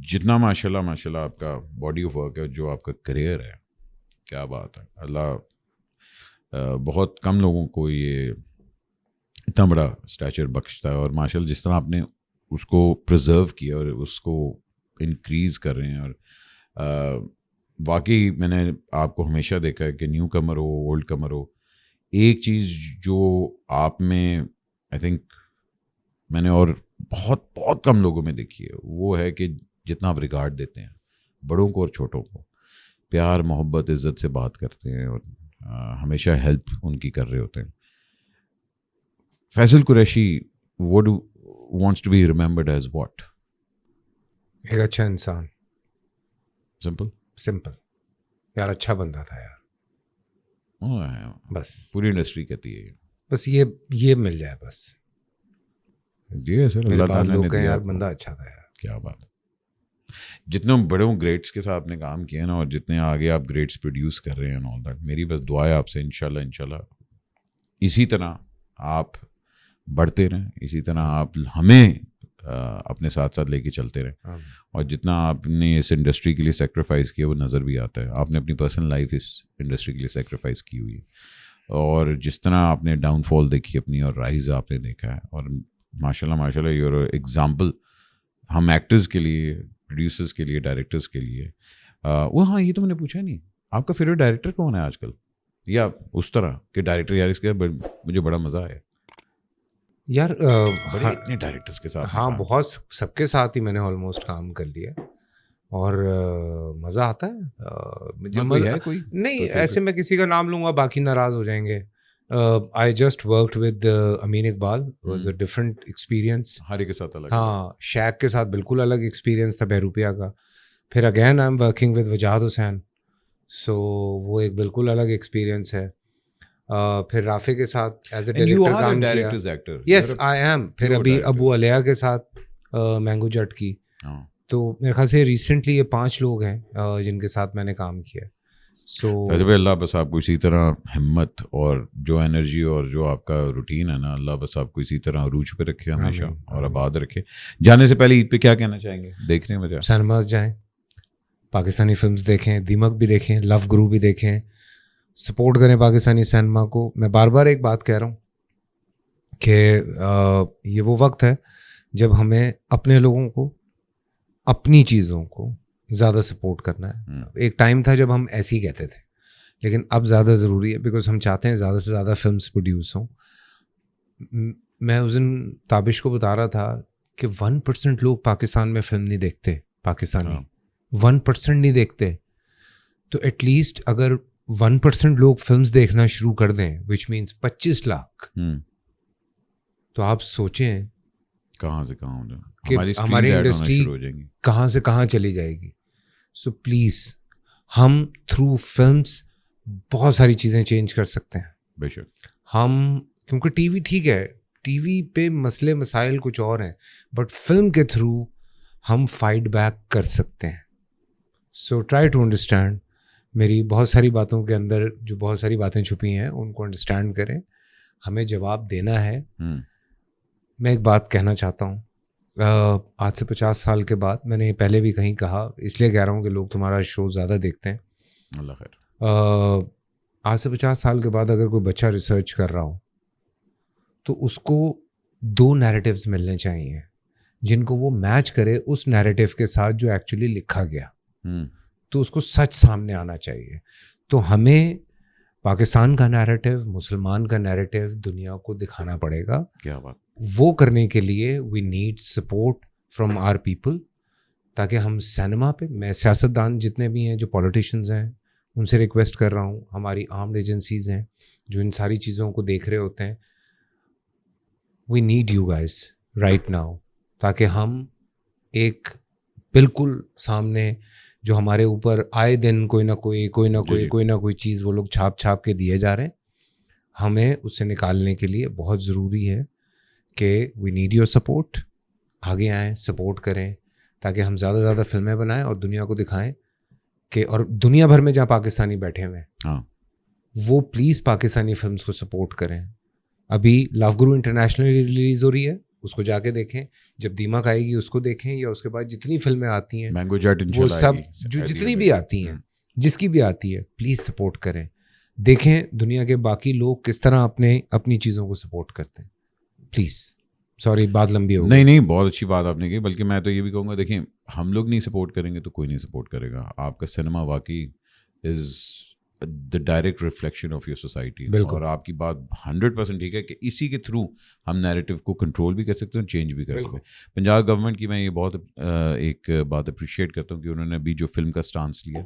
جتنا ماشاء اللہ آپ کا باڈی آف ورک ہے, جو آپ کا کریئر ہے, کیا بات ہے. اللہ بہت کم لوگوں کو یہ اتنا بڑا اسٹیچر بخشتا ہے, اور ماشاء اللہ جس طرح آپ نے اس کو پرزرو کیا اور اس کو انکریز کر رہے ہیں. اور واقعی میں نے آپ کو ہمیشہ دیکھا ہے کہ نیو کمر ہو اولڈ کمر ہو, ایک چیز جو آپ میں آئی تھنک میں نے اور بہت بہت کم لوگوں میں دیکھی ہے, وہ ہے کہ جتنا آپ ریگارڈ دیتے ہیں بڑوں کو اور چھوٹوں کو, پیار محبت عزت سے بات کرتے ہیں, اور ہمیشہ ہیلپ ان کی کر رہے ہوتے ہیں. Faisal Qureshi wants to be remembered as what? ایک اچھا انسان. سمپل یار اچھا بندہ تھا یار, بس پوری انڈسٹری کہتی ہے بس یہ مل جائے بس. جی سر, میرے اللہ بعد تعالیٰ لوگ نے کہیں دیا یار آپ کو. بندہ اچھا تھا یار. کیا بات. جتنے بڑے گریٹس کے ساتھ آپ نے کام کیا نا, اور جتنے آگے آپ گریٹس پروڈیوس کر رہے ہیں all that, میری بس دعا ہے آپ سے انشاءاللہ اسی طرح آپ بڑھتے رہیں, اسی طرح آپ ہمیں اپنے ساتھ ساتھ لے کے چلتے رہیں. اور جتنا آپ نے اس انڈسٹری کے لیے سیکریفائس کیا وہ نظر بھی آتا ہے. آپ نے اپنی پرسنل لائف اس انڈسٹری کے لیے سیکریفائس کی ہوئی ہے, اور جس طرح آپ نے ڈاؤن فال دیکھی اپنی اور رائز آپ نے دیکھا ہے, اور ماشاء اللہ یور ایگزامپل ہم ایکٹرز کے لیے, پروڈیوسرز کے لیے, ڈائریکٹرز کے لیے. وہ ہاں یہ تو میں نے پوچھا نہیں, آپ کا فیوریٹ ڈائریکٹر کون ہے آج کل, یا اس طرح کہ ڈائریکٹر یار اس کے مجھے بڑا مزہ آیا یار بڑے اتنے ڈائریکٹرز کے ساتھ. ہاں بہت سب کے ساتھ ہی میں نے آلموسٹ کام کر لیا, اور مزہ آتا ہے. کوئی نہیں ایسے میں کسی کا نام لوں گا باقی ناراض ہو جائیں گے. I just worked with Amin Iqbal, was a different experience. ہر ایک کے ساتھ الگ. ہاں شیخ کے ساتھ بالکل الگ ایکسپیرئنس تھا بہروپیہ کا. پھر again I am working with Wajahat Hussain, so وہ ایک بالکل الگ ایکسپیرئنس ہے. پھر رافع کے ساتھ ایز اے ڈائریکٹر کام کیا. یس آئی ایم. پھر ابھی ابو علیہ کے ساتھ مینگو جٹ کی. تو میرے خیال سے ریسنٹلی یہ 5 لوگ ہیں جن کے ساتھ میں نے کام کیا. سو اللہ بس آپ کو اسی طرح ہمت اور جو انرجی اور جو آپ کا روٹین ہے نا, اللہ بس آپ کو اسی طرح عروج پہ رکھے ہمیشہ اور آباد رکھے. جانے سے پہلے عید پہ کیا کہنا چاہیں گے دیکھنے میں؟ سنیماز جائیں, پاکستانی فلمز دیکھیں, دیمک بھی دیکھیں, لو گرو بھی دیکھیں, سپورٹ کریں پاکستانی سینما کو. میں بار بار ایک بات کہہ رہا ہوں کہ یہ وہ وقت ہے جب ہمیں اپنے لوگوں کو, اپنی چیزوں کو زیادہ سپورٹ کرنا ہے. ایک ٹائم تھا جب ہم ایسے ہی کہتے تھے, لیکن اب زیادہ ضروری ہے بیکاز ہم چاہتے ہیں زیادہ سے زیادہ فلمس پروڈیوس ہوں. میں اس دن تابش کو بتا رہا تھا کہ 1% لوگ پاکستان میں فلم نہیں دیکھتے, پاکستانی 1% نہیں دیکھتے. تو ایٹ لیسٹ اگر 1% لوگ فلمس دیکھنا شروع کر دیں وچ مینس 25 لاکھ, تو آپ سوچیں کہاں سے کہاں کہ ہماری انڈسٹری کہاں سے کہاں چلی جائے گی. سو پلیز ہم تھرو فلمس بہت ساری چیزیں چینج کر سکتے ہیں. بے شک ہم, کیونکہ ٹی وی ٹھیک ہے, ٹی وی پہ مسئلے مسائل کچھ اور ہیں, بٹ فلم کے تھرو ہم فائٹ بیک کر سکتے ہیں. So try to understand. میری بہت ساری باتوں کے اندر جو بہت ساری باتیں چھپی ہیں ان کو انڈرسٹینڈ کریں, ہمیں جواب دینا ہے. میں ایک بات کہنا چاہتا ہوں, آج سے 50 سال کے بعد, میں نے پہلے بھی کہیں کہا, اس لیے کہہ رہا ہوں کہ لوگ تمہارا شو زیادہ دیکھتے ہیں. اللہ خیر. آج سے 50 سال کے بعد اگر کوئی بچہ ریسرچ کر رہا ہو تو اس کو 2 نیریٹیوز ملنے چاہیے جن کو وہ میچ کرے اس نیریٹیو کے ساتھ جو ایکچولی لکھا گیا. تو اس کو سچ سامنے آنا چاہیے. تو ہمیں پاکستان کا نیریٹیو, مسلمان کا نیریٹیو دنیا کو دکھانا پڑے گا. کیا بات. وہ کرنے کے لیے we need support from our people, تاکہ ہم سینما پہ, میں سیاستدان جتنے بھی ہیں جو پولیٹیشنز ہیں ان سے ریکویسٹ کر رہا ہوں, ہماری آرمڈ ایجنسیز ہیں جو ان ساری چیزوں کو دیکھ رہے ہوتے ہیں, we need you guys right now, تاکہ ہم ایک بالکل سامنے جو ہمارے اوپر آئے دن کوئی نہ کوئی چیز وہ لوگ چھاپ کے دیے جا رہے ہیں, ہمیں اس سے نکالنے کے لیے بہت ضروری ہے کہ وی نیڈ یور سپورٹ. آگے آئیں, سپورٹ کریں, تاکہ ہم زیادہ سے زیادہ فلمیں بنائیں اور دنیا کو دکھائیں کہ, اور دنیا بھر میں جہاں پاکستانی بیٹھے ہوئے ہیں وہ پلیز پاکستانی فلمس کو سپورٹ کریں. ابھی لو گرو انٹرنیشنل ریلیز ہو رہی ہے, اس کو جا کے دیکھیں. جب دیمک آئے گی اس کو دیکھیں, یا اس کے بعد جتنی فلمیں آتی ہیں مینگو جٹ وہ سب جو جتنی بھی آتی ہیں, جس کی بھی آتی ہے, پلیز سپورٹ کریں. دیکھیں دنیا کے باقی لوگ کس طرح اپنی چیزوں کو سپورٹ کرتے ہیں. پلیز, سوری بات لمبی ہو گئی. نہیں, بہت اچھی بات آپ نے کی. بلکہ میں تو یہ بھی کہوں گا, دیکھیں ہم لوگ نہیں سپورٹ کریں گے تو کوئی نہیں سپورٹ کرے گا. آپ کا سنیما واقعی is the direct reflection of your society. اور آپ کی بات 100% ٹھیک ہے کہ اسی کے تھرو ہم نیریٹو کو کنٹرول بھی کر سکتے ہیں, چینج بھی کر سکتے ہیں. پنجاب گورنمنٹ کی میں یہ بہت ایک بات اپریشیٹ کرتا ہوں کہ انہوں نے ابھی جو فلم کا سٹانس لیا,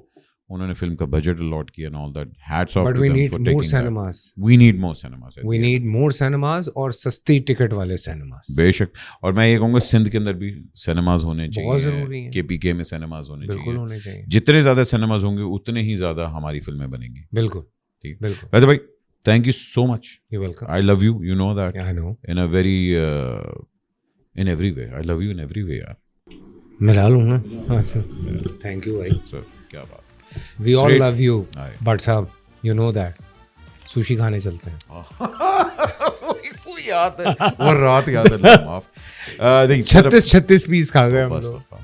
انہوں نے فلم کا بجٹ الاٹ کیا and all that. hats off to them for taking that. We need more cinemas. We need more cinemas اور سستی ٹکٹ والے سینماز. بے شک. اور میں یہ کہوں گا سندھ کے اندر بھی سینماز ہونے چاہیے, بہت ضروری ہیں. کے پی کے میں سینماز ہونے چاہیے. بالکل ہونے چاہیے. جتنے زیادہ سینماز ہوں گے اتنے ہی زیادہ ہماری فلمیں بنیں گی. بالکل ٹھیک. بالکل. ویسے بھائی thank you so much. You're welcome. I love you. You know that. I know. In a very in every way. I love you in every way. ملا لوں نا. اچھا, تھینک یو بھائی. So کیا بات. We all Great. love you. Aye. But صاحب you know that سوشی کھانے چلتے ہیں. وہ یاد ہے, وہ رات یاد ہے. معاف. 36 پیس کھا گئے ہم لوگ.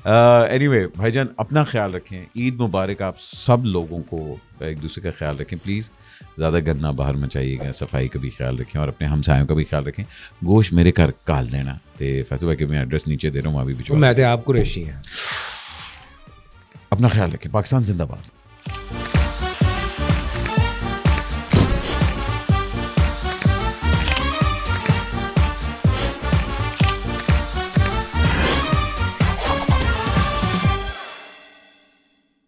اینی وے بھائی جان اپنا خیال رکھیں. عید مبارک. آپ سب لوگوں کو ایک دوسرے کا خیال رکھیں پلیز. زیادہ گند نہ باہر مچائیے گا. صفائی کا بھی خیال رکھیں اور اپنے ہمسایوں کا بھی خیال رکھیں. گوشت میرے گھر کال دینا. تے فیصل بھائی کے میں ایڈریس نیچے دے رہا ہوں, ابھی بھی. میں تو آپ قریشی ہیں. اپنا خیال رکھیں. پاکستان زندہ باد.